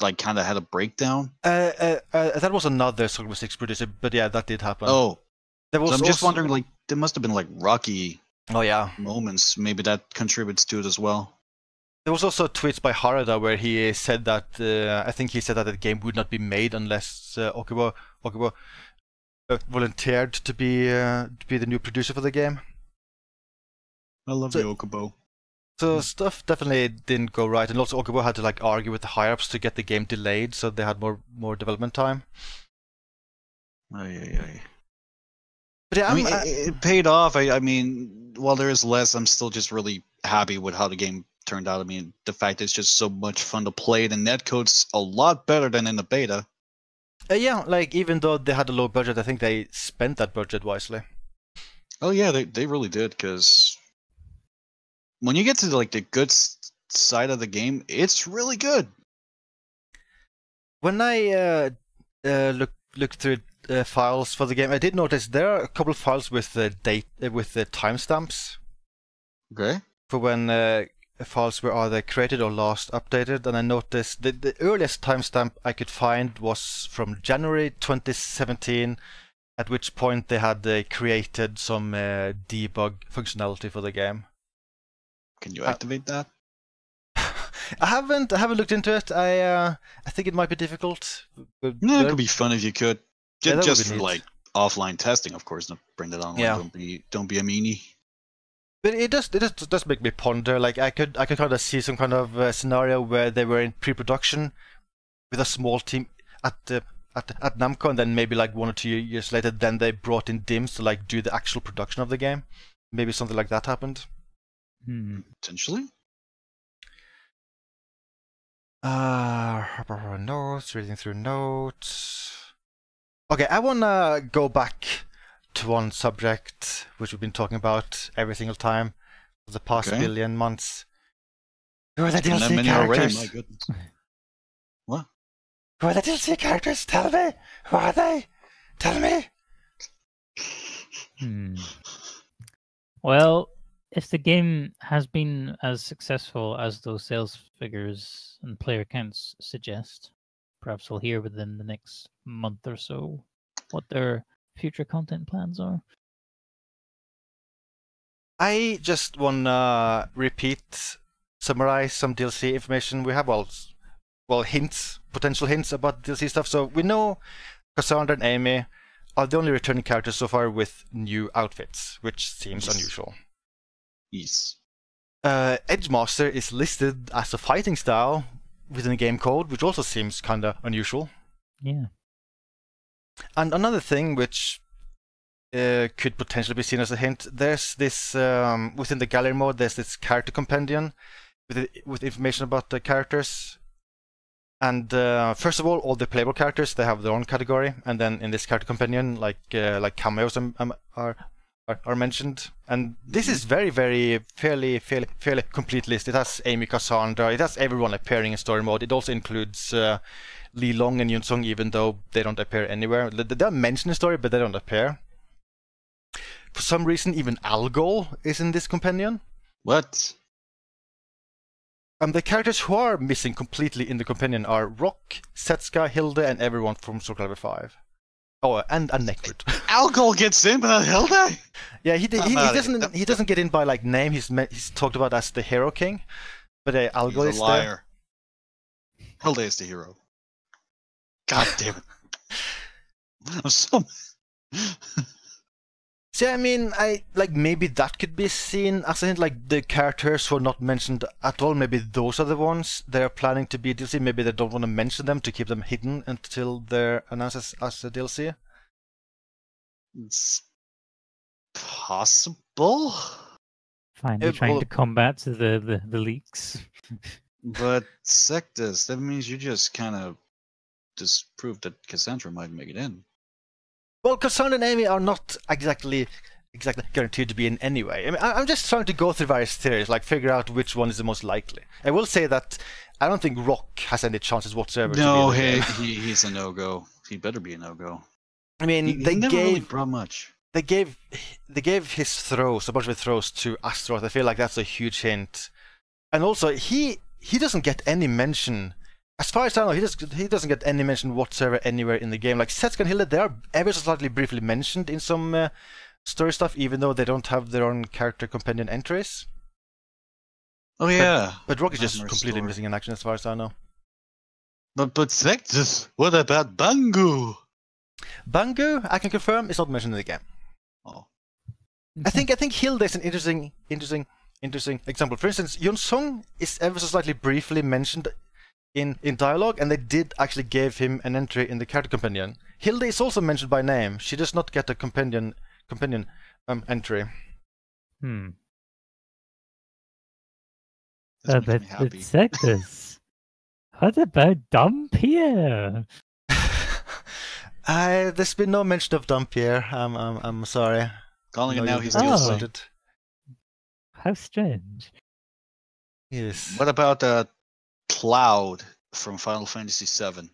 Like kind of had a breakdown? That was another Soul Calibur 6 producer, but yeah, that did happen. Oh. There was So I'm just wondering, like, there must have been like rocky moments. Maybe that contributes to it as well. There was also tweets by Harada where he said that I think he said that the game would not be made unless Okubo volunteered to be the new producer for the game. I love you, Okubo. So stuff definitely didn't go right, and also Okubo had to like argue with the higher ups to get the game delayed, so they had more development time. Aye. But yeah, I mean, it paid off. I mean, while there is less, I'm still just really happy with how the game turned out. I mean, the fact it's just so much fun to play. The netcode's a lot better than in the beta. Yeah, like even though they had a low budget, I think they spent that budget wisely. Oh yeah, they really did. Because when you get to like the good side of the game, it's really good. When I looked through files for the game, I did notice there are a couple of files with the date with the timestamps. Okay. For when files were either created or last updated, and I noticed the earliest timestamp I could find was from January 2017, at which point they had created some debug functionality for the game. Can you activate that? I haven't looked into it. I think it might be difficult. No, it could be fun if you could. Yeah, Just for like offline testing, of course. Not bring that online. Yeah. Don't be a meanie. But it does make me ponder. Like I could kind of see some kind of scenario where they were in pre-production with a small team at Namco, and then maybe like 1 or 2 years later, then they brought in DIMS to like do the actual production of the game. Maybe something like that happened. Potentially. Notes. Reading through notes. Okay, I wanna go back to one subject which we've been talking about every single time for the past billion months. Who are the DLC characters? My goodness. What? Who are the DLC characters? Tell me! Who are they? Tell me! Well, if the game has been as successful as those sales figures and player counts suggest, perhaps we'll hear within the next month or so what their future content plans are. I just wanna summarize some DLC information we have. Well, potential hints about DLC stuff. So we know Cassandra and Amy are the only returning characters so far with new outfits, which seems unusual. Yes. Edgemaster is listed as a fighting style within the game code, which also seems kind of unusual. Yeah. And another thing which could potentially be seen as a hint, there's this within the gallery mode, there's this character compendium with information about the characters. And first of all the playable characters, they have their own category, and then in this character compendium, like cameos are mentioned. And this is fairly complete list. It has Amy, Cassandra, it has everyone appearing in story mode. It also includes Li Long and Yun Sung, even though they don't appear anywhere. They're mentioned in story, but they don't appear. For some reason, even Algol is in this compendium. What? The characters who are missing completely in the compendium are Rock, Setsuka, Hilde, and everyone from Soul Calibur 5. Oh, and Necrit. Algol gets in, but not Hilde? Yeah, he doesn't get in by like name. He's talked about as the Hero King, but Algol is liar. There. Hilde is the hero. God damn it! I'm so. See, I mean, maybe that could be seen as a hint, like the characters who are not mentioned at all. Maybe those are the ones they are planning to be DLC. Maybe they don't want to mention them to keep them hidden until they're announced as a DLC. It's possible. Finally trying to combat the leaks. But Sectus, that means you just kind of this proved that Cassandra might make it in. Well, Cassandra and Amy are not exactly guaranteed to be in anyway. I mean, I'm just trying to go through various theories, like figure out which one is the most likely. I will say that I don't think Rock has any chances whatsoever. No, to be in the game. he's a no-go. He better be a no-go. I mean, They never really brought much. They gave his throws, a bunch of his throws to Astaroth. I feel like that's a huge hint. And also, he doesn't get any mention. As far as I know, he doesn't get any mention whatsoever anywhere in the game. Like Setsuko and Hilda, they are ever so slightly briefly mentioned in some story stuff, even though they don't have their own character companion entries. Oh yeah. But Rock is just Nightmare completely Story. missing in action, as far as I know. But Vectus, what about Bangu? Bangu, I can confirm, is not mentioned in the game. Oh. I think Hilda is an interesting example. For instance, Yun-Sung is ever so slightly briefly mentioned in dialogue, and they did actually give him an entry in the character companion. Hilda is also mentioned by name. She does not get a companion entry. This makes me happy. Vectus. What about Dampier? There's been no mention of Dampier. I'm sorry. Calling it No, now, you'll he's be Oh. DLC. disappointed. How strange. Yes. What about Cloud from Final Fantasy VII?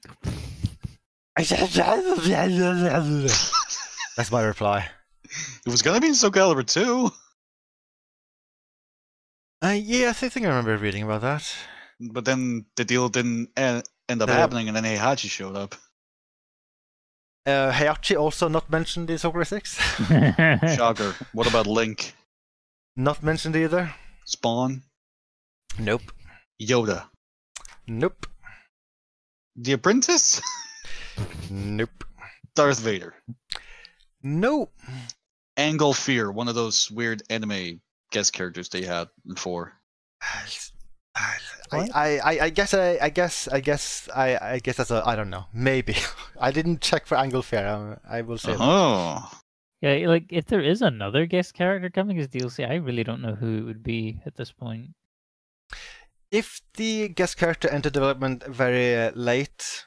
That's my reply. It was gonna be in Soul Calibur 2, Yeah, I think I remember reading about that. but then the deal didn't end up happening, and then Heihachi showed up. Heihachi also not mentioned in Soul Calibur 6. Shocker. What about Link? Not mentioned either. Spawn? Nope. Yoda? Nope. The Apprentice? Nope. Darth Vader? Nope. Anglefear, one of those weird anime guest characters they had in 4. I guess that's a, I don't know, maybe. I didn't check for Anglefear. I will say that. Oh. Yeah, like if there is another guest character coming as DLC, I really don't know who it would be at this point. If the guest character entered development very late,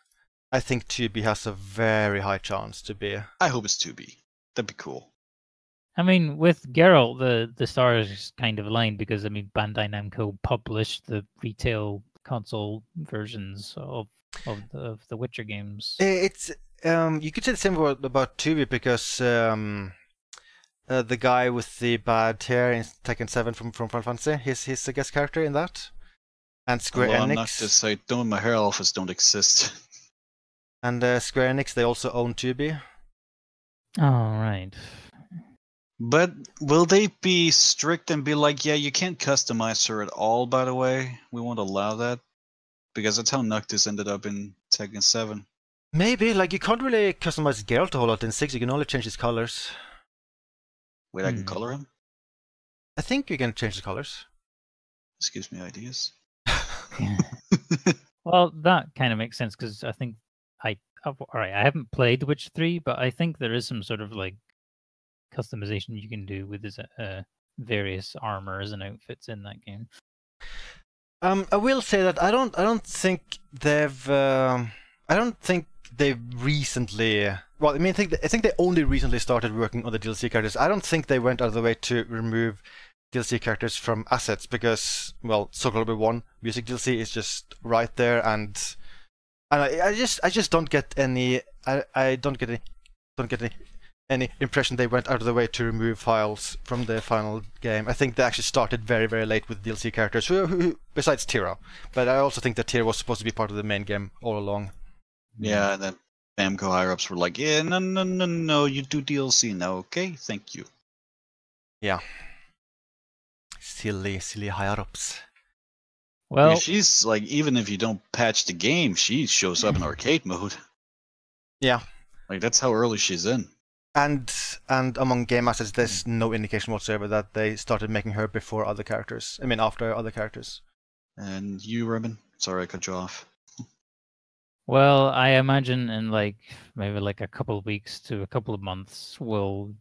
I think 2B has a very high chance to be. I hope it's 2B. That'd be cool. I mean, with Geralt, the stars kind of aligned because I mean, Bandai Namco published the retail console versions of the Witcher games. It's you could say the same about 2B because the guy with the bad hair in Tekken 7 from Final Fantasy, he's a guest character in that. And Square Although I'm Enix. not to say, my hair alphas don't exist. And Square Enix, they also own 2B. Oh, right. But will they be strict and be like, yeah, you can't customize her at all, by the way? We won't allow that? Because that's how Noctis ended up in Tekken 7. Maybe, like you can't really customize Geralt a whole lot in 6, you can only change his colors. Wait, I can color him? I think you can change the colors. This gives me ideas. Well, that kind of makes sense because I think all right, I haven't played Witcher 3, but I think there is some sort of like customization you can do with his various armors and outfits in that game. I will say that I don't think they've recently. Well, I mean, I think they only recently started working on the DLC characters. I don't think they went out of the way to remove DLC characters from assets because, well, Soul Calibur 1 music DLC is just right there, and I just don't get any. I don't get any impression they went out of the way to remove files from the final game. I think they actually started very, very late with DLC characters, who besides Tira. But I also think that Tira was supposed to be part of the main game all along. Yeah, and then Namco higher-ups were like, yeah, no, you do DLC now, okay? Thank you. Yeah. Silly higher-ups. Well, Yeah, she's like, even if you don't patch the game, she shows up in arcade mode. Yeah. Like, that's how early she's in. And among game assets, there's no indication whatsoever that they started making her before other characters. I mean, after other characters. And you, Ruben? Sorry, I cut you off. Well, I imagine in like maybe like a couple of weeks to a couple of months, there'll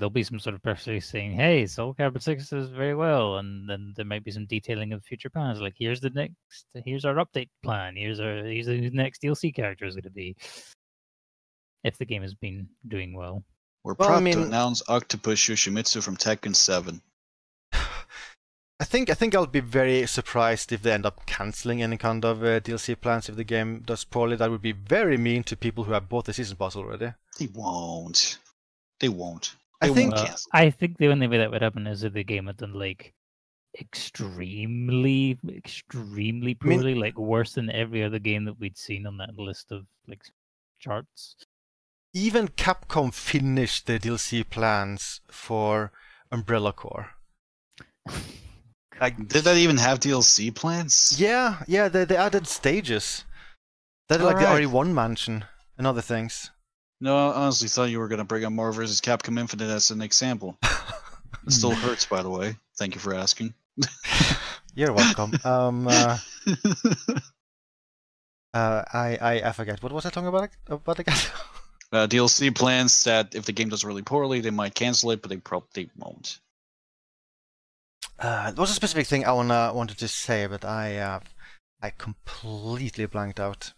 be some sort of press release saying, "Hey, Soul Calibur 6 is very well," and then there might be some detailing of future plans. Like, here's our update plan. Here's who the next DLC character is going to be. If the game has been doing well, we're proud to announce Octopus Yoshimitsu from Tekken 7. I think I'll be very surprised if they end up cancelling any kind of DLC plans if the game does poorly. That would be very mean to people who have bought the season pass already. They won't. I think the only way that would happen is if the game had done like extremely poorly, like worse than every other game that we'd seen on that list of like charts. Even Capcom finished their DLC plans for Umbrella Corps. Like, did that even have DLC plans? Yeah, they added stages. They added the RE1 mansion and other things. No, I honestly thought you were going to bring up Marvel vs. Capcom Infinite as an example. It still hurts, by the way. Thank you for asking. You're welcome. I forget. What was I talking about again? DLC plans that if the game does really poorly, they might cancel it, but they probably won't. There was a specific thing I wanted to say, but I completely blanked out.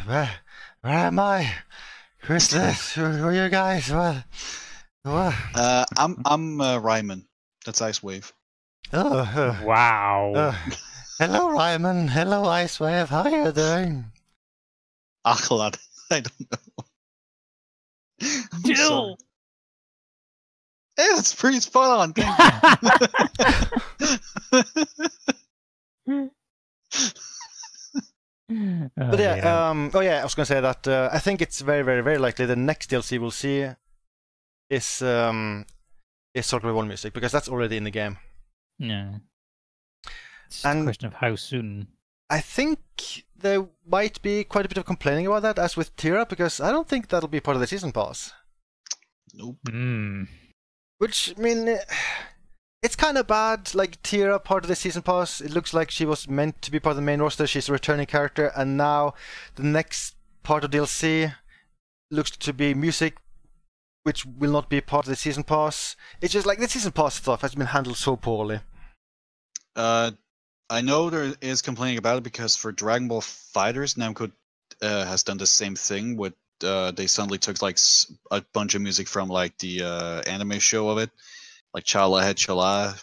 Where am I? Who's this? Who are you guys? What? I'm Ryman. That's Ice Wave. Oh, wow. Hello, Ryman. Hello, Ice Wave. How are you doing? Achlad. I don't know. Jill. Hey, that's pretty spot on. Thank you. But I was gonna say that I think it's very, very, very likely the next DLC we'll see is Soul Calibur 1 music, because that's already in the game. Yeah. It's a question of how soon. I think there might be quite a bit of complaining about that, as with Tira, because I don't think that'll be part of the season pass. Nope. Which, I mean, it's kind of bad, like Tira, part of the season pass. It looks like she was meant to be part of the main roster. She's a returning character, and now the next part of DLC looks to be music, which will not be part of the season pass. It's just like the season pass stuff has been handled so poorly. I know there is complaining about it because for Dragon Ball FighterZ, Namco has done the same thing with they suddenly took like a bunch of music from like the anime show of it, like Chala Het Chala and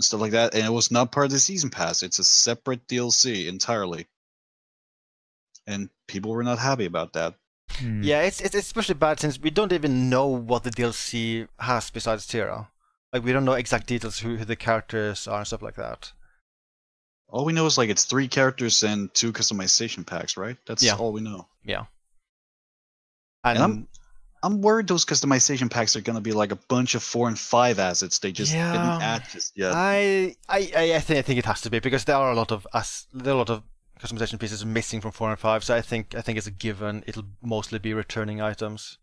stuff like that, and it was not part of the season pass. It's a separate DLC entirely, and people were not happy about that. Yeah, it's especially bad since we don't even know what the DLC has besides Tira. Like, we don't know exact details who the characters are and stuff like that. All we know is like it's 3 characters and 2 customization packs, right? That's all we know. Yeah. And I'm worried those customization packs are gonna be like a bunch of 4 and 5 assets they just didn't add just yet. I think it has to be, because there are a lot of customization pieces missing from 4 and 5. So I think it's a given. It'll mostly be returning items.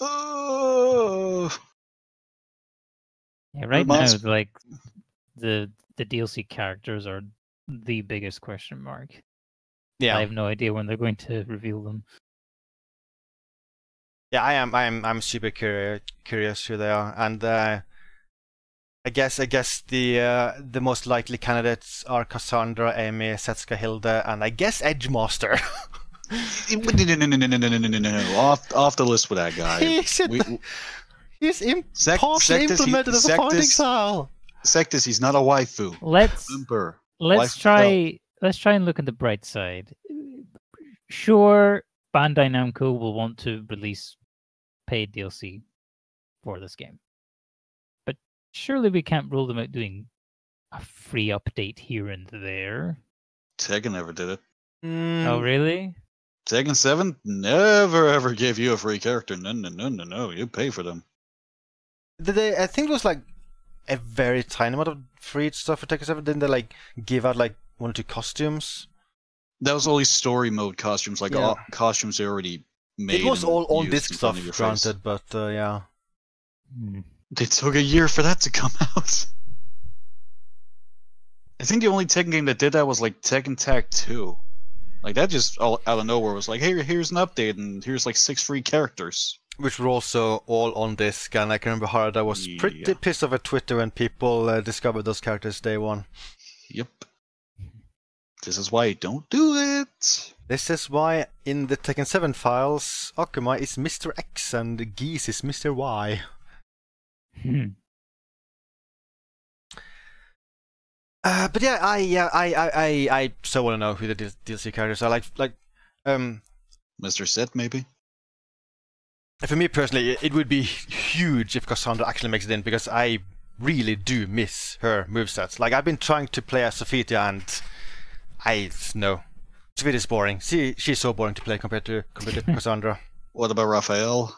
Oh. Yeah, right now, like the DLC characters are the biggest question mark. Yeah, I have no idea when they're going to reveal them. Yeah, I'm super curious who they are, and I guess the most likely candidates are Cassandra, Amy, Setsuka, Hilda, and I guess Edgemaster. No. Off the list with that guy. He's partially implemented as a fighting style. Sectus, he's not a waifu. Let's try and look at the bright side. Sure, Bandai Namco will want to release paid DLC for this game, but surely we can't rule them out doing a free update here and there. Tekken never did it. Oh, really? Tekken 7 never ever gave you a free character. No. You pay for them. I think it was like a very tiny amount of free stuff for Tekken 7. Didn't they like give out like 1 or 2 costumes? That was only story mode costumes, like costumes they already made. It was all on disc stuff, granted, but yeah. They took a year for that to come out. I think the only Tekken game that did that was like Tekken Tag 2. Like that just all out of nowhere was like, hey, here's an update, and here's like 6 free characters. Which were also all on disc, and I can remember Harada was pretty pissed off at Twitter when people discovered those characters day one. Yep. This is why don't do it. This is why in the Tekken 7 files, Akuma is Mr. X and Geese is Mr. Y. But yeah, I so want to know who the DLC characters are. Like, Mr. Set, maybe? For me personally, it would be huge if Cassandra actually makes it in, because I really do miss her movesets. Like, I've been trying to play as Sophia, and no. Sophia is boring. She's so boring to play compared to Cassandra. What about Raphael?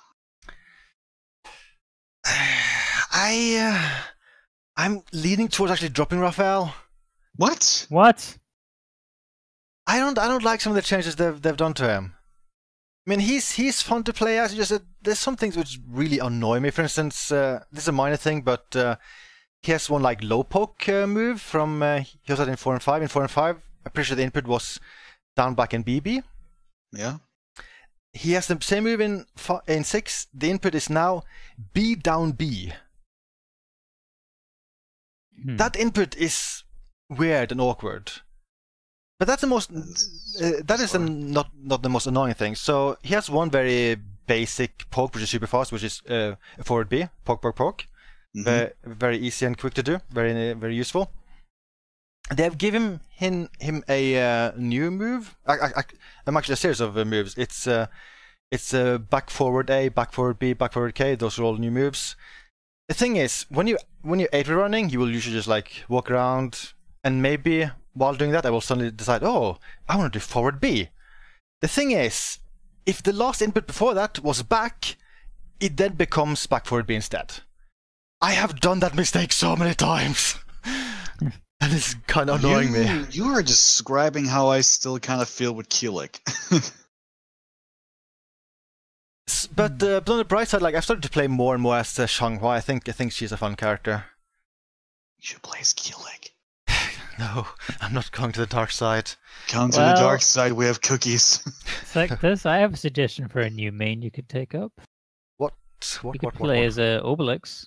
I'm leaning towards actually dropping Raphael. What? What? I don't like some of the changes they've done to him. I mean, he's fun to play as. Just there's some things which really annoy me. For instance, this is a minor thing, but he has one like low poke move from he was in 4 and 5. In 4 and 5, I'm pretty sure the input was down, back, and BB. Yeah. He has the same move in 6. The input is now B down B. That input is weird and awkward. But that's the most. That is not the most annoying thing. So he has one very basic poke, which is super fast, which is forward B, poke, poke, poke. Very easy and quick to do. Very useful. They have given him a new move. I'm actually a series of moves. It's back forward A, back forward B, back forward K. Those are all new moves. The thing is, when you're 8 running, you will usually just like walk around, and maybe while doing that, I will suddenly decide, oh, I want to do forward B. The thing is, if the last input before that was back, it then becomes back forward B instead. I have done that mistake so many times. And it's kind of annoying me. You are describing how I still kind of feel with Keelik. But on the bright side, like, I've started to play more and more as Shanghua. I think she's a fun character. You should play as Keelik. No, I'm not going to the dark side. Come to the dark side, we have cookies. Sectus, I have a suggestion for a new main you could take up. What? You could play as Obelix.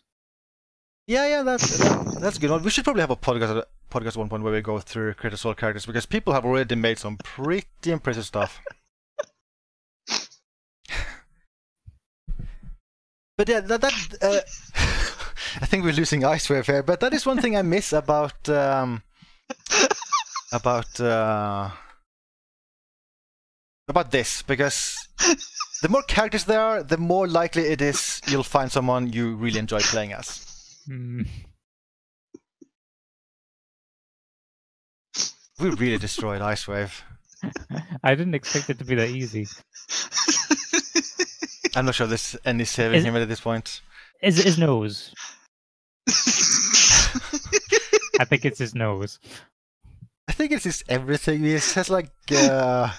Yeah, that's a good one. We should probably have a podcast at one point where we go through Creator Soul characters, because people have already made some pretty impressive stuff. But yeah, I think we're losing Icewave here. But that is one thing I miss about this, because the more characters there are, the more likely it is you'll find someone you really enjoy playing as. We really destroyed Icewave. I didn't expect it to be that easy. I'm not sure there's any saving him at this point. Is it his nose? I think it's his nose. I think it's his everything. He has like I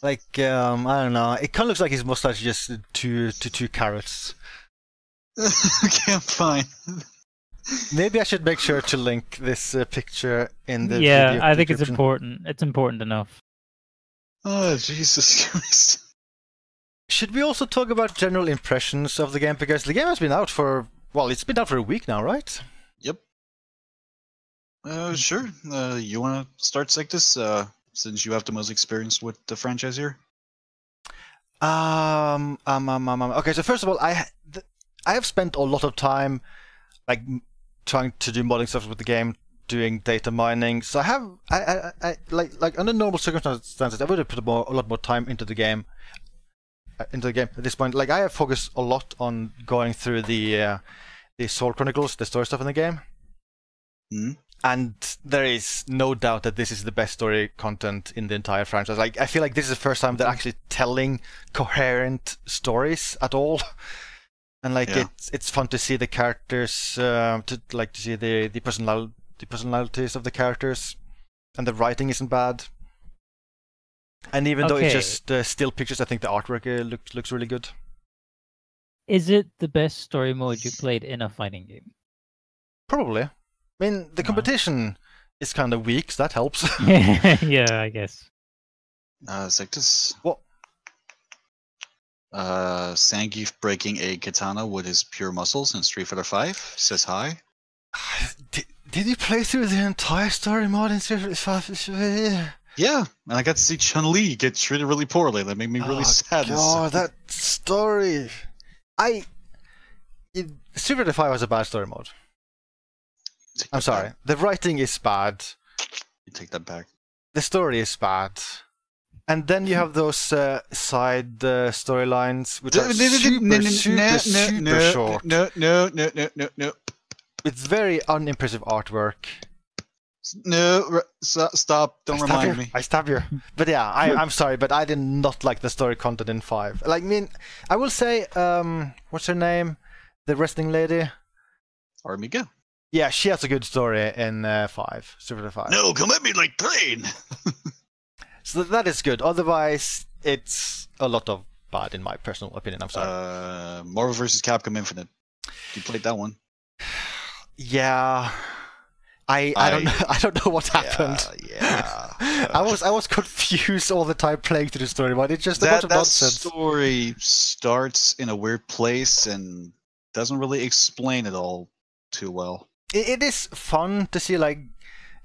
don't know. It kind of looks like his mustache is just two carrots. Okay, I'm fine. Maybe I should make sure to link this picture in the video. video I think it's description. important. It's important enough. Oh, Jesus Christ. Should we also talk about general impressions of the game? Because the game has been out for, well, it's been out for a week now, right? Yep. Sure. You want to start, Sectus, since you have the most experience with the franchise here? Okay, so first of all, I have spent a lot of time, like, trying to do modding stuff with the game, doing data mining. So I like under normal circumstances, I would have put a lot more time into the game. At this point, like, I have focused a lot on going through the Soul Chronicles, the story stuff in the game. And there is no doubt that this is the best story content in the entire franchise. Like, I feel like this is the first time they're actually telling coherent stories at all. And like, it's fun to see the characters, to see the personalities of the characters, and the writing isn't bad. And even though it's just still pictures, I think the artwork looks really good. Is it the best story mode you played in a fighting game? Probably. I mean, the competition is kind of weak, so that helps. Yeah, I guess. Zectus. What? Zangief breaking a katana with his pure muscles in Street Fighter 5 says hi. Did you play through the entire story mode in Street Fighter 5? Yeah, and I got to see Chun-Li get treated really poorly. That made me really sad. God, that story. Street Fighter 5 was a bad story mode. I'm sorry. Back. The writing is bad. You take that back. The story is bad. And then you have those side storylines which are super short. No. It's very unimpressive artwork. No, stop! Don't remind me. I stab you. But yeah, I'm sorry, but I did not like the story content in 5. Like, I will say, what's her name? The wrestling lady? Armiga? Yeah, she has a good story in 5. Super 5. No, come at me like train! So that is good. Otherwise, it's a lot of bad, in my personal opinion. I'm sorry. Marvel vs. Capcom Infinite. You played that one? Yeah. I don't know what happened. Yeah. I was confused all the time playing through the story, but it's just a bunch of nonsense. That story starts in a weird place and doesn't really explain it all too well. It is fun to see like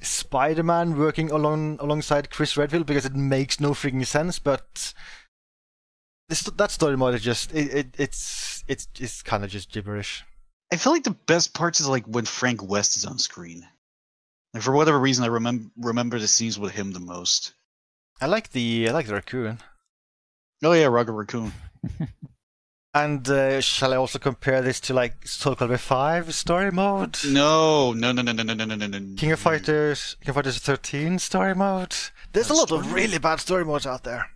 Spider-Man working alongside Chris Redfield because it makes no freaking sense, but that story mode is just it's kind of just gibberish. I feel like the best parts is like when Frank West is on screen. Like for whatever reason, I remember the scenes with him the most. I like the raccoon. Oh yeah, Rocket Raccoon. And shall I also compare this to like Soul Calibur 5 story mode? No. King of Fighters 13 story mode. There's a lot of really bad story modes out there.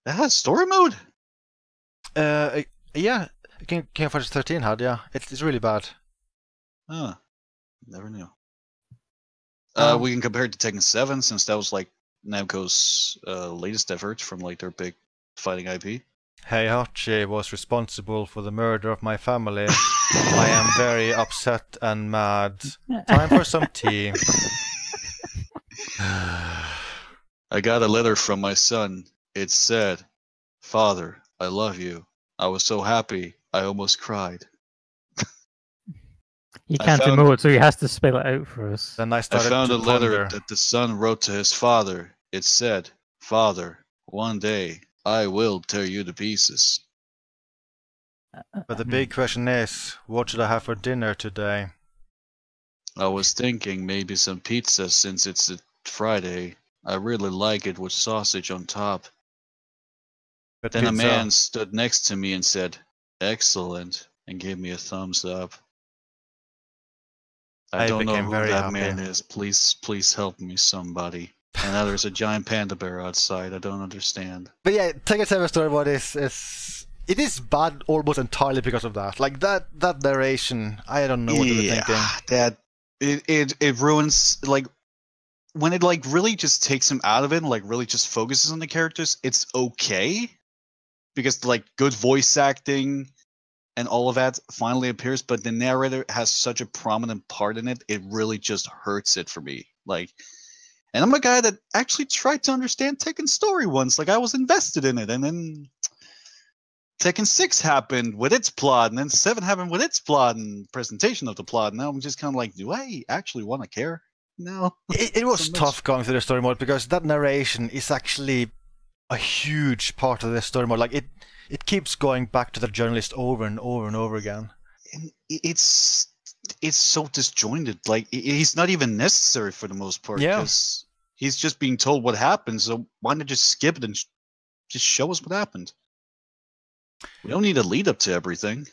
That has story mode? Yeah, King of Fighters 13 had, yeah. It's really bad. Huh. Never knew. We can compare it to Tekken 7 since that was like Namco's latest effort from like their big fighting IP. Heihachi was responsible for the murder of my family. I am very upset and mad. Time for some tea. I got a letter from my son. It said, "Father, I love you." I was so happy, I almost cried. He can't emote, so he has to spell it out for us. Then I found a letter that the son wrote to his father. It said, "Father, one day I will tear you to pieces." But the big question is, what should I have for dinner today? I was thinking maybe some pizza since it's a Friday. I really like it with sausage on top. But then pizza. a man stood next to me and said, "Excellent," and gave me a thumbs up. I don't know who that man is. Please help me, somebody. And now there's a giant panda bear outside. I don't understand. But yeah, Tekken 7 story mode it is bad almost entirely because of that. Like that narration, I don't know what they were thinking. That it ruins, like when it like really just takes him out of it and like really just focuses on the characters, it's okay. Because like good voice acting and all of that finally appears, but the narrator has such a prominent part in it, it really just hurts it for me. Like, and I'm a guy that actually tried to understand Tekken story once. Like, I was invested in it, and then Tekken 6 happened with its plot, and then 7 happened with its plot and presentation of the plot. Now I'm just kind of like, do I actually want to care? No. It was tough going through the story mode because that narration is actually a huge part of the story mode. Like, it keeps going back to the journalist over and over and over again. And it's so disjointed. Like, he's not even necessary for the most part. Yeah. Because he's just being told what happened. So why not just skip it and just show us what happened? We don't need a lead up to everything.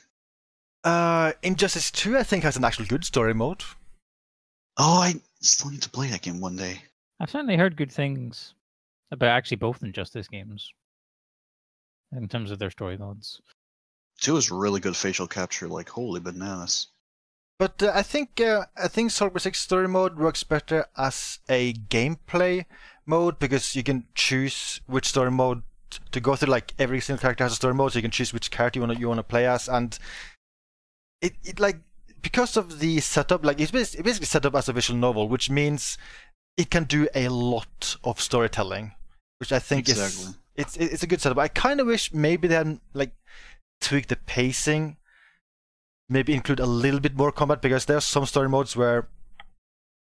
Injustice 2, I think, has an actual good story mode. Oh, I still need to play that game one day. I've certainly heard good things about actually both Injustice games in terms of their story modes. 2 is really good facial capture, like holy bananas. But I think Soul Calibur 6 story mode works better as a gameplay mode because you can choose which story mode to go through. Like every single character has a story mode, so you can choose which character you want to play as, and it like because of the setup, like it's basically set up as a visual novel, which means it can do a lot of storytelling, which I think is it's a good setup. I kind of wish maybe they had like tweaked the pacing, maybe include a little bit more combat, because there are some story modes where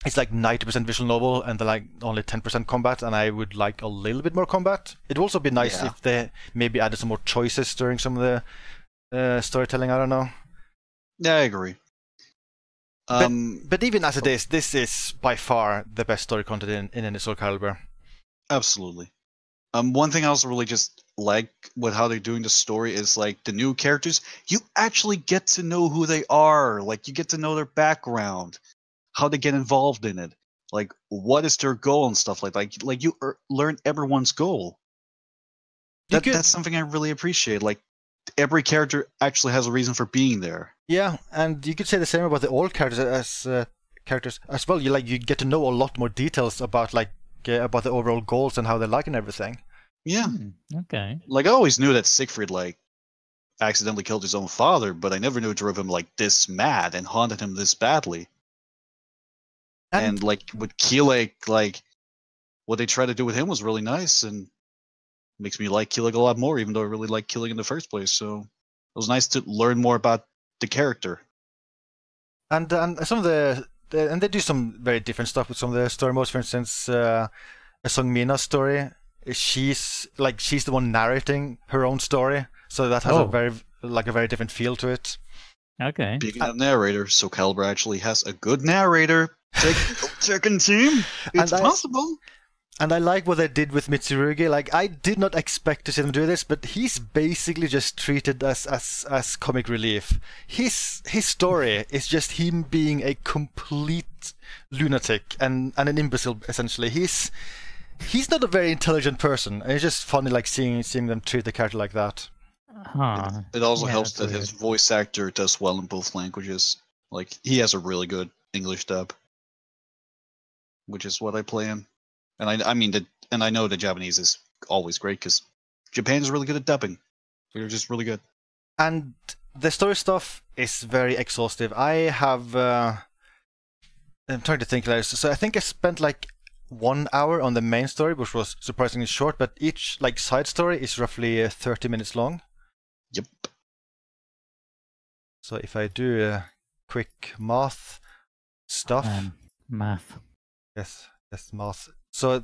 it's like 90% visual novel and then like only 10% combat, and I would like a little bit more combat. It'd also be nice if they maybe added some more choices during some of the storytelling. I don't know. Yeah, I agree. But even as it is, this is by far the best story content in any Soul Calibur. Absolutely. One thing I also really just like with how they're doing the story is like the new characters, you actually get to know who they are. Like you get to know their background, how they get involved in it, like what is their goal and stuff like you learn everyone's goal. That's something I really appreciate. Like every character actually has a reason for being there. Yeah, and you could say the same about the old characters as well. You get to know a lot more details about about the overall goals and how they like and everything. Yeah. Okay. Like I always knew that Siegfried like accidentally killed his own father, but I never knew it drove him like this mad and haunted him this badly. And like with Keelik, like what they tried to do with him was really nice and makes me like Keelik a lot more, even though I really liked Keelik in the first place. So it was nice to learn more about the character. And some of and they do some very different stuff with some of the story modes. For instance, Song Mina's story, she's the one narrating her own story, so that has a very different feel to it. Okay. Speaking of narrator, Soul Calibur actually has a good narrator. Second team, it's possible. And I like what they did with Mitsurugi. Like I did not expect to see them do this, but he's basically just treated as comic relief. His story is just him being a complete lunatic and an imbecile essentially. He's not a very intelligent person, and it's just funny like seeing them treat the character like that. Huh. It also helps that his voice actor does well in both languages. Like he has a really good English dub, which is what I play in. And I know the Japanese is always great because Japan is really good at dubbing. They're just really good. And the story stuff is very exhaustive. I'm trying to think. So I think I spent like 1 hour on the main story, which was surprisingly short. But each like side story is roughly 30 minutes long. Yep. So if I do quick math stuff. Math. Yes, math. So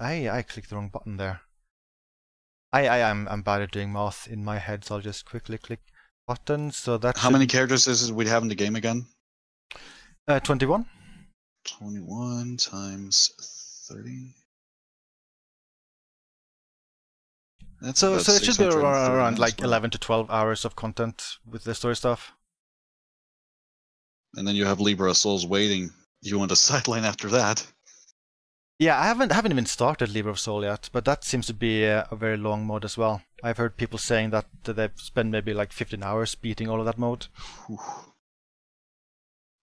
I clicked the wrong button there. I'm bad at doing math in my head, so I'll just quickly click button. So that. How many characters is it we have in the game again? 21. 21 times 30. So it should be around like 11 to 12 hours of content with the story stuff. And then you have Libra Souls waiting. You want a sideline after that? Yeah, I haven't even started Libra of Soul yet, but that seems to be a very long mode as well. I've heard people saying that they've spent maybe like 15 hours beating all of that mode.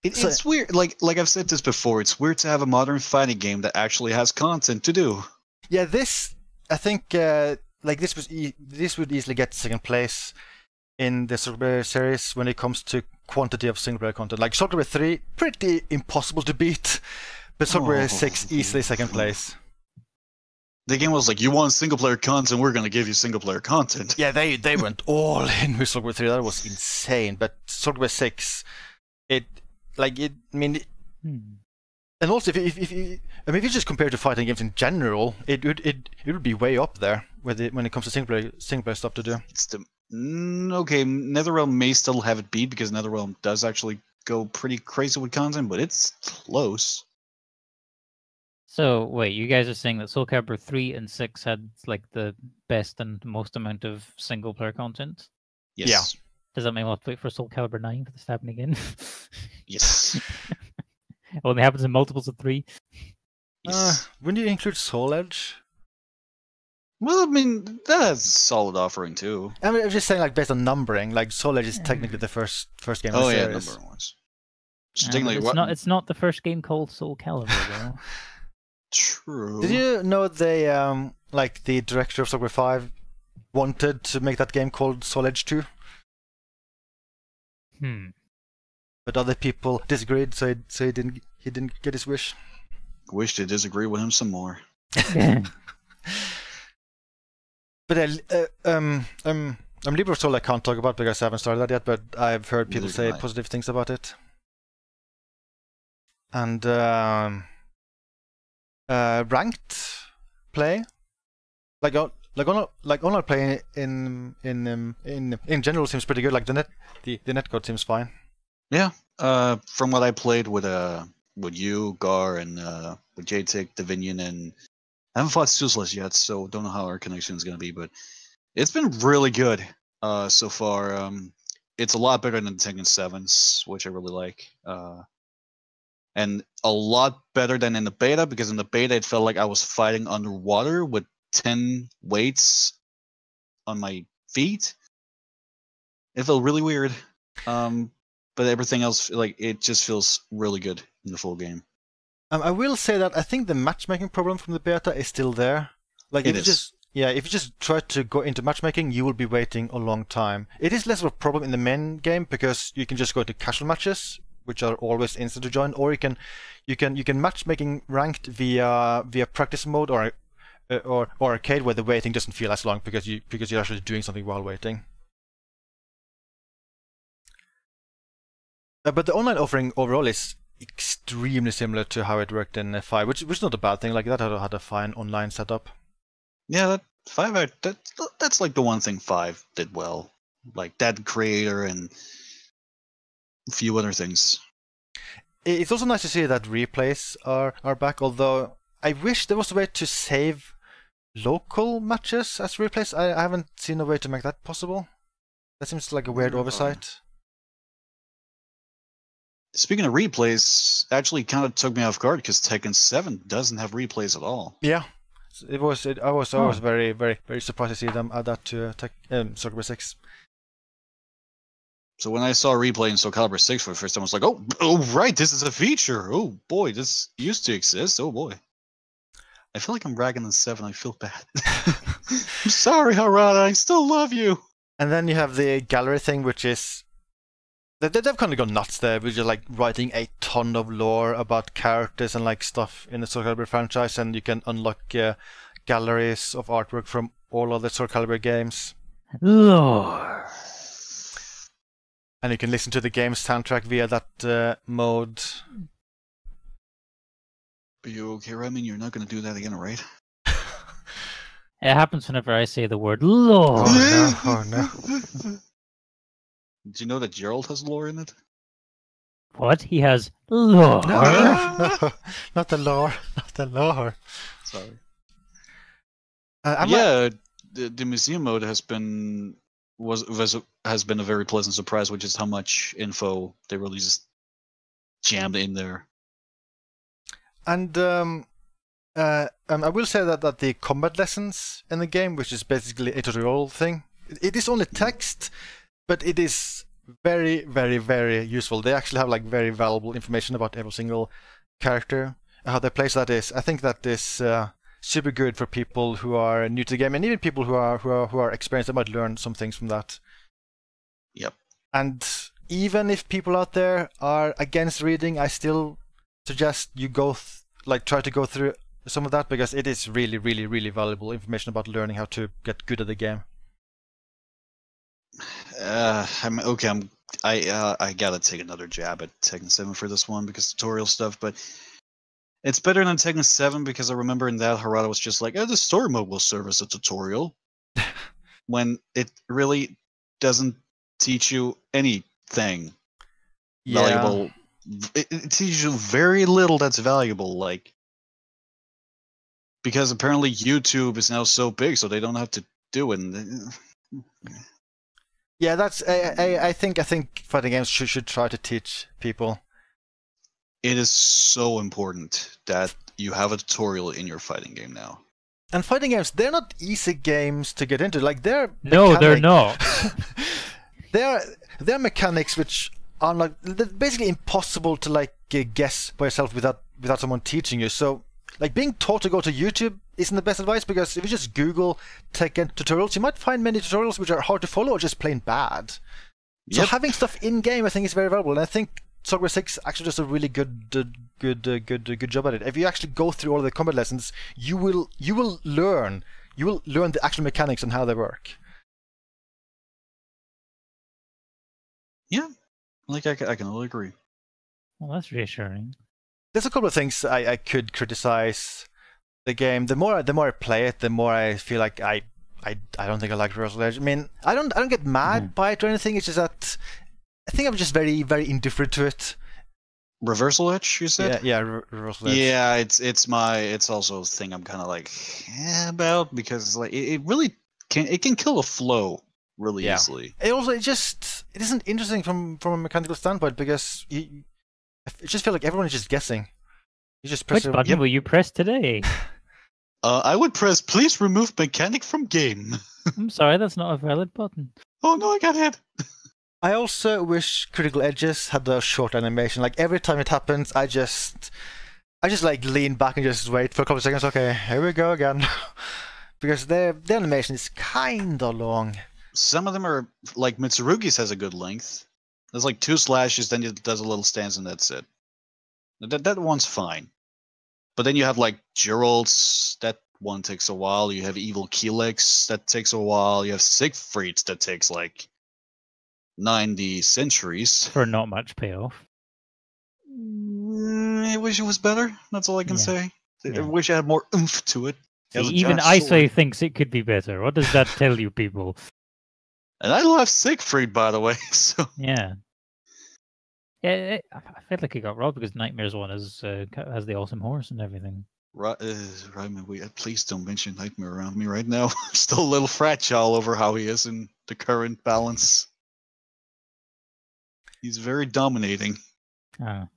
It's weird. Like I've said this before, it's weird to have a modern fighting game that actually has content to do. Yeah, I think this would easily get second place in the Soul Calibur series when it comes to quantity of single player content. Like Soul Calibur 3, pretty impossible to beat. But Soul Calibur 6 easily second place. The game was like, you want single player content, we're gonna give you single player content. Yeah, they went all in with Soul Calibur 3. That was insane. But Soul Calibur 6, and also if you just compare to fighting games in general, it would be way up there when it comes to single player stuff to do. It's okay. NetherRealm may still have it beat because NetherRealm does actually go pretty crazy with content, but it's close. So wait, you guys are saying that Soul Calibur 3 and 6 had like the best and most amount of single player content? Yes. Yeah. Does that mean we'll have to wait for Soul Calibur 9 for this to happen again? Yes. It only happens in multiples of 3. Yes. When you include Soul Edge? Well, I mean, that has a solid offering too. I mean, I'm just saying, like based on numbering, like Soul Edge is technically the first game of the series. Number ones. So technically, it's not the first game called Soul Calibur though. True. Did you know they like the director of Soul Calibur 5 wanted to make that game called Soul Edge 2? But other people disagreed, so he didn't get his wish. Wish to disagree with him some more. But Libra Soul I can't talk about because I haven't started that yet, but I've heard people say positive things about it. And ranked play, like online play in general seems pretty good. Like the netcode seems fine. Yeah. From what I played with you, Gar, and with JTick, Davinian, and I haven't fought Suzeless yet, so don't know how our connection is gonna be, but it's been really good so far. It's a lot better than Tekken 7s, which I really like. And a lot better than in the beta, because in the beta it felt like I was fighting underwater with 10 weights on my feet. It felt really weird. But everything else, like, it just feels really good in the full game. I will say that I think the matchmaking problem from the beta is still there. Like, if you just try to go into matchmaking, you will be waiting a long time. It is less of a problem in the main game because you can just go to casual matches, which are always instant to join, or you can matchmaking ranked via practice mode or arcade, where the waiting doesn't feel as long because you're actually doing something while waiting. But the online offering overall is extremely similar to how it worked in 5, which is not a bad thing. Like, that had a fine online setup. Yeah, that 5 that's like the one thing 5 did well, like that creator and a few other things. It's also nice to see that replays are back, although I wish there was a way to save local matches as replays. I haven't seen a way to make that possible. That seems like a weird oversight. Speaking of replays, actually kind of took me off guard because Tekken 7 doesn't have replays at all. Yeah, I was very, very, very surprised to see them add that to Soul Calibur 6. So when I saw a replay in Soul Calibur 6 for the first time, I was like, oh right, this is a feature. Oh boy, this used to exist. Oh boy. I feel like I'm ragging on 7. I feel bad. I'm sorry, Harada. I still love you. And then you have the gallery thing, which is they've kind of gone nuts there, which is like writing a ton of lore about characters and like stuff in the Soul Calibur franchise, and you can unlock galleries of artwork from all of the Soul Calibur games. Lore. And you can listen to the game's soundtrack via that mode. Are you okay, Remy? You're not going to do that again, right? It happens whenever I say the word lore. Oh no! Did you know that Gerald has lore in it? What? He has lore? No, not the lore. Not the lore. Sorry. The museum mode has been a very pleasant surprise, which is how much info they really just jammed in there. And I will say that the combat lessons in the game, which is basically a tutorial thing, it is only text, but it is very, very, very useful. They actually have like very valuable information about every single character, how their place that is. I think that is super good for people who are new to the game, and even people who are experienced. They might learn some things from that. Yep. And even if people out there are against reading, I still suggest you try to go through some of that, because it is really, really, really valuable information about learning how to get good at the game. I gotta take another jab at Tekken 7 for this one because tutorial stuff, but it's better than Tekken 7 because I remember in that Harada was just like, the story mode will serve as a tutorial, when it really doesn't teach you anything valuable. It teaches you very little that's valuable, like, because apparently YouTube is now so big, so they don't have to do it. Yeah, that's. I think fighting games should try to teach people. It is so important that you have a tutorial in your fighting game now. And fighting games, they're not easy games to get into. Like, they're not. they're mechanics which are like basically impossible to like guess by yourself without someone teaching you. So, like, being taught to go to YouTube isn't the best advice, because if you just Google Tekken tutorials, you might find many tutorials which are hard to follow or just plain bad. So having stuff in game, I think, is very valuable, and I think Soul Calibur 6 actually does a really good job at it. If you actually go through all of the combat lessons, you will learn the actual mechanics and how they work. Yeah, like I can only agree. Well, that's reassuring. There's a couple of things I could criticize the game. The more I play it, the more I feel like I don't think I like Reversal Edge. I mean, I don't get mad by it or anything. It's just that I think I'm just very, very indifferent to it. Reversal Edge, you said? Yeah, Reversal Edge. Yeah, it's also a thing I'm kind of like about, because like it really can kill a flow really easily. It isn't interesting from a mechanical standpoint, because I just feel like everyone is just guessing. You just press Which button will you press today? I would press please remove mechanic from game. I'm sorry, that's not a valid button. Oh no, I got hit. I also wish Critical Edges had a short animation. Like every time it happens, I just like lean back and just wait for a couple of seconds. Okay, here we go again. Because the animation is kinda long. Some of them are like Mitsurugi's has a good length. There's like 2 slashes, then it does a little stance, and that's it. That one's fine. But then you have like Gerald's, that one takes a while. You have Evil Keelix, that takes a while. You have Siegfried's, that takes like 90 centuries. For not much payoff. I wish it was better. That's all I can say. I wish I had more oomph to it. See, even Isay thinks it could be better. What does that tell you, people? And I love Siegfried, by the way. So yeah. Yeah, I feel like it got robbed because Nightmares one has the awesome horse and everything. Right, please don't mention Nightmare around me right now. I'm still a little fragile over how he is in the current balance. He's very dominating. Ah,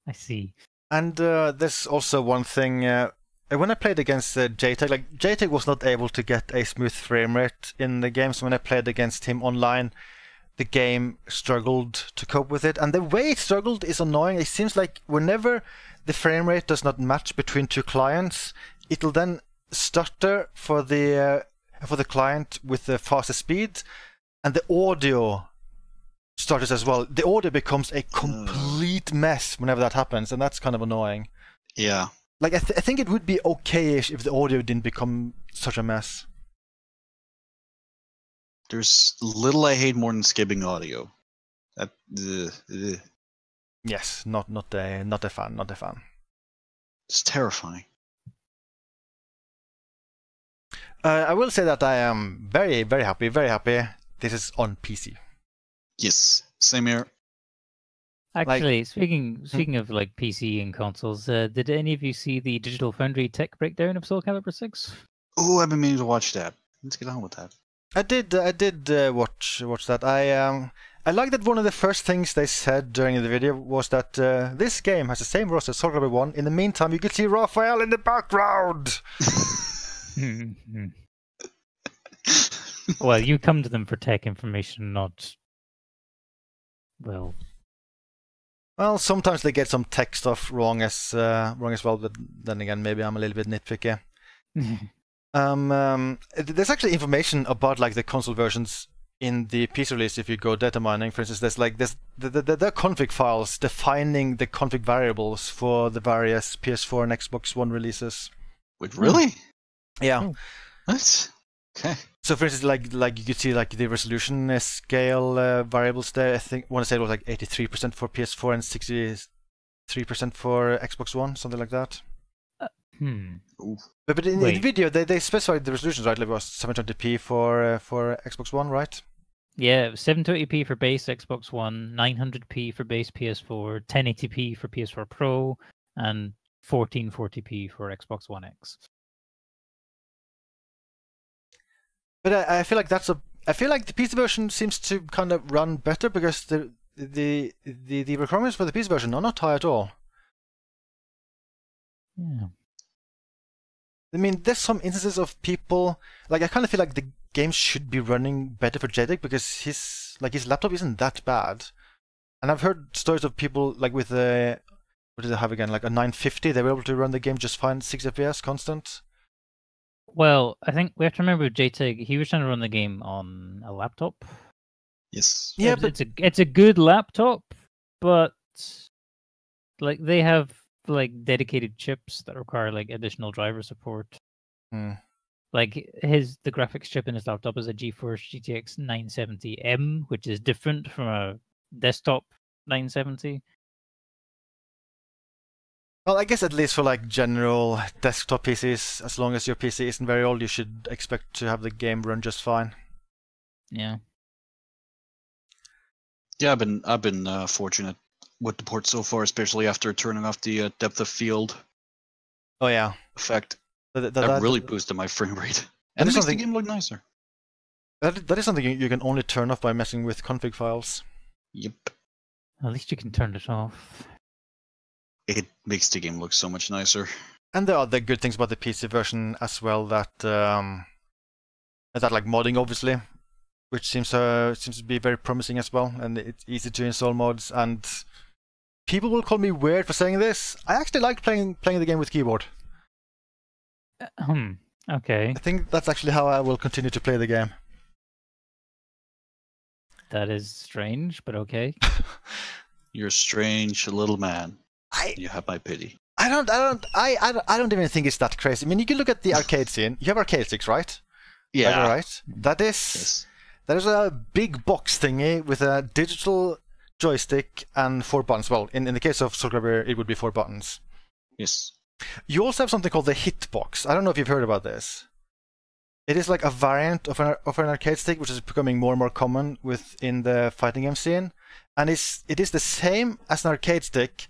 I see. And there's also one thing. When I played against JTech, like JTech was not able to get a smooth frame rate in the game, so when I played against him online, the game struggled to cope with it. And the way it struggled is annoying. It seems like whenever the frame rate does not match between 2 clients, it'll then stutter for the client with the fastest speed, and the audio stutters as well. The audio becomes a complete mess whenever that happens, and that's kind of annoying. Yeah. Like I think it would be okay-ish if the audio didn't become such a mess. There's little I hate more than skipping audio. Yes, not a fan. It's terrifying. I will say that I am very, very happy. This is on PC. Yes, same here. Actually, speaking of like PC and consoles, did any of you see the Digital Foundry tech breakdown of Soul Calibur 6? Oh, I've been meaning to watch that. Let's get on with that. I did watch that. I like that one of the first things they said during the video was that this game has the same roster as Soul Calibur 1. In the meantime, you could see Raphael in the background. Well, you come to them for tech information, not Well, sometimes they get some tech stuff wrong as well, but then again, maybe I'm a little bit nitpicky. There's actually information about like the console versions in the PC release. If you go Datamining, for instance, there are config files defining the config variables for the various PS4 and Xbox One releases. Wait, really? Yeah. What? Okay. So, for instance, like you could see like the resolution scale variables there. I want to say it was like 83% for PS4 and 63% for Xbox One, something like that. But in the video, they specified the resolutions, right? Like it was 720p for Xbox One, right? Yeah, 720p for base Xbox One, 900p for base PS4, 1080p for PS4 Pro, and 1440p for Xbox One X. But I feel like I feel like the PC version seems to kind of run better because the requirements for the PC version are not high at all. Yeah. I mean, there's some instances of people like I kind of feel like the game should be running better for JTech because his laptop isn't that bad, and I've heard stories of people like with what did they have again, like a 950, they were able to run the game just fine, 60 FPS constant. Well, I think we have to remember with JTech, he was trying to run the game on a laptop, Yes. Yeah, it's a good laptop, but like they have like dedicated chips that require like additional driver support. Hmm. Like the graphics chip in his laptop is a GeForce GTX 970M, which is different from a desktop 970. Well, I guess at least for like general desktop PCs, as long as your PC isn't very old, you should expect to have the game run just fine. Yeah. Yeah, I've been fortunate with the port so far, especially after turning off the depth of field Oh yeah, effect. that That really boosted my frame rate, and is it makes the something- game look nicer. that is something you can only turn off by messing with config files. Yep. At least you can turn it off. It makes the game look so much nicer. And there are the good things about the PC version as well, that like modding, obviously, which seems to be very promising as well, and it's easy to install mods. And people will call me weird for saying this. I actually like playing the game with keyboard. Okay. I think that's actually how I will continue to play the game. That is strange, but okay. You're a strange little man. I You have my pity. don't even think it's that crazy. I mean, you can look at the arcade scene. You have arcade sticks, right? Yeah. Right. That is Yes. that is a big box thingy with a digital joystick and 4 buttons. Well, in the case of Soul Calibur, it would be 4 buttons. Yes. You also have something called the hitbox. I don't know if you've heard about this. It is like a variant of an arcade stick, which is becoming more and more common within the fighting game scene. And it is the same as an arcade stick,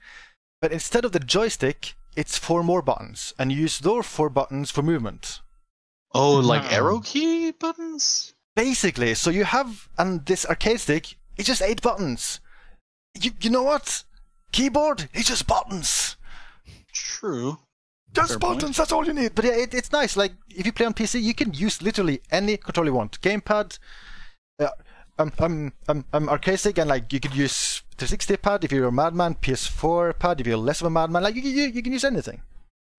but instead of the joystick, it's 4 more buttons, and you use those 4 buttons for movement. Oh, like Hmm. arrow key buttons? Basically, so you have, and this arcade stick, it's just 8 buttons. You know what? Keyboard, it's just buttons. True. Just Fair buttons, point. that's all you need. But yeah, it's nice. Like, if you play on PC, you can use literally any controller you want. Gamepad, arcade stick, and like you could use 360 pad if you're a madman, PS4 pad if you're less of a madman. Like, you can use anything.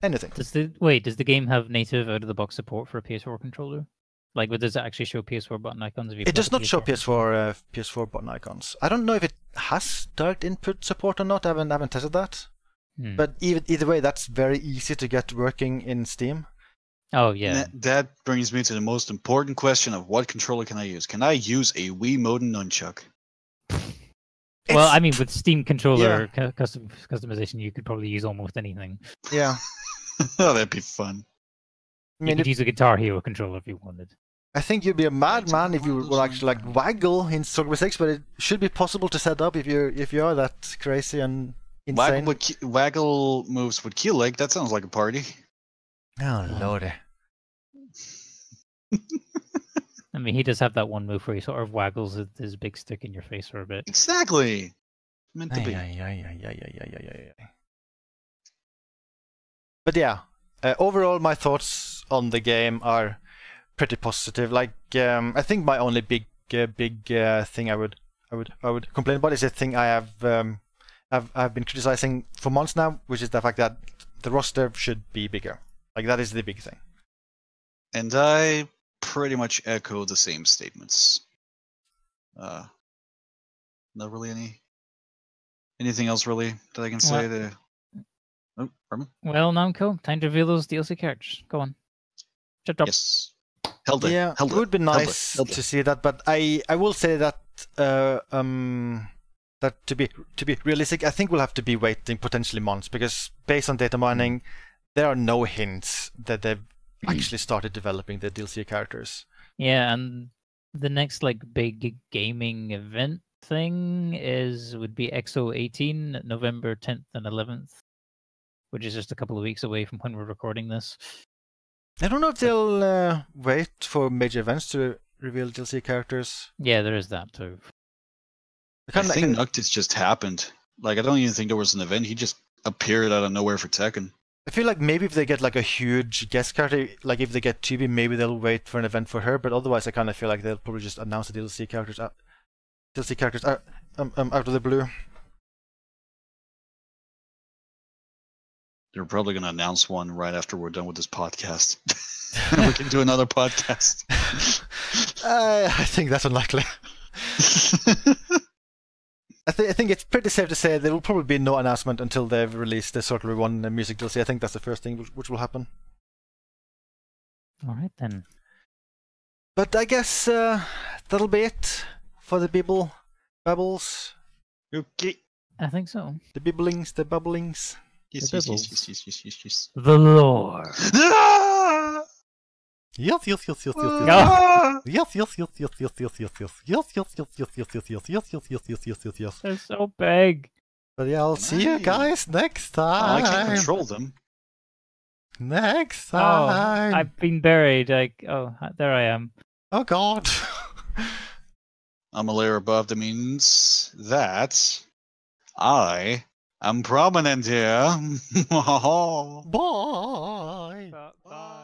Anything. Does the game have native out of the box support for a PS4 controller? Like, does it actually show PS4 button icons? If you It play does the not show PS4? PS4 button icons. I don't know if it has direct input support or not. I haven't tested that. But either way, that's very easy to get working in Steam. Oh yeah. That brings me to the most important question of what controller can I use? Can I use a Wiimote nunchuck? Well, It's- I mean, with Steam controller customization, you could probably use almost anything. yeah. Oh, that'd be fun. I You mean, could use a Guitar Hero controller if you wanted. I think you'd be a madman if you were actually like waggle in Soul Calibur 6, but it should be possible to set up if you are that crazy and insane. Waggle moves with key leg. That sounds like a party. Oh lordy. I mean, he does have that one move where he sort of waggles his big stick in your face for a bit. Exactly. Meant to be. But yeah, overall, my thoughts on the game are pretty positive. Like, I think my only big thing I would complain about is a thing I've been criticizing for months now, which is the fact that the roster should be bigger. Like, that is the big thing. And I pretty much echo the same statements. Not really anything else really that I can say. Oh, pardon? Well, Namco, time to reveal those DLC characters. Go on. Shut up. Yes. Held it. Yeah, Held it would be Held it. nice Held it. to see that, but I will say that that to be realistic, I think we'll have to be waiting potentially months, because based on data mining, there are no hints that they've actually started developing the DLC characters. Yeah, and the next like big gaming event thing would be XO18, November 10th and 11th, which is just a couple of weeks away from when we're recording this. I don't know if they'll wait for major events to reveal DLC characters. Yeah, there is that too. I think Noctis just happened. Like, I don't even think there was an event. He just appeared out of nowhere for Tekken. I feel like maybe if they get like a huge guest character, like if they get Chibi, maybe they'll wait for an event for her. But otherwise, I kind of feel like they'll probably just announce the DLC characters out of the blue. They're probably going to announce one right after we're done with this podcast. We can do another podcast. I think that's unlikely. I think it's pretty safe to say there will probably be no announcement until they've released the Soul Calibur 1 music DLC. I think that's the first thing which will happen. All right then. But I guess that'll be it for the babbles. Okay. I think so. The bibblings, the bubblings. Yes, The yes, bibbles. yes. The lore. Ah! Yes. Yes. They're so big. But yeah, I'll see you guys next time. I can't control them. Next Oh, time. I've been buried. There I am. Oh God. I'm a layer above. That means that I am prominent here. Bye. Bye.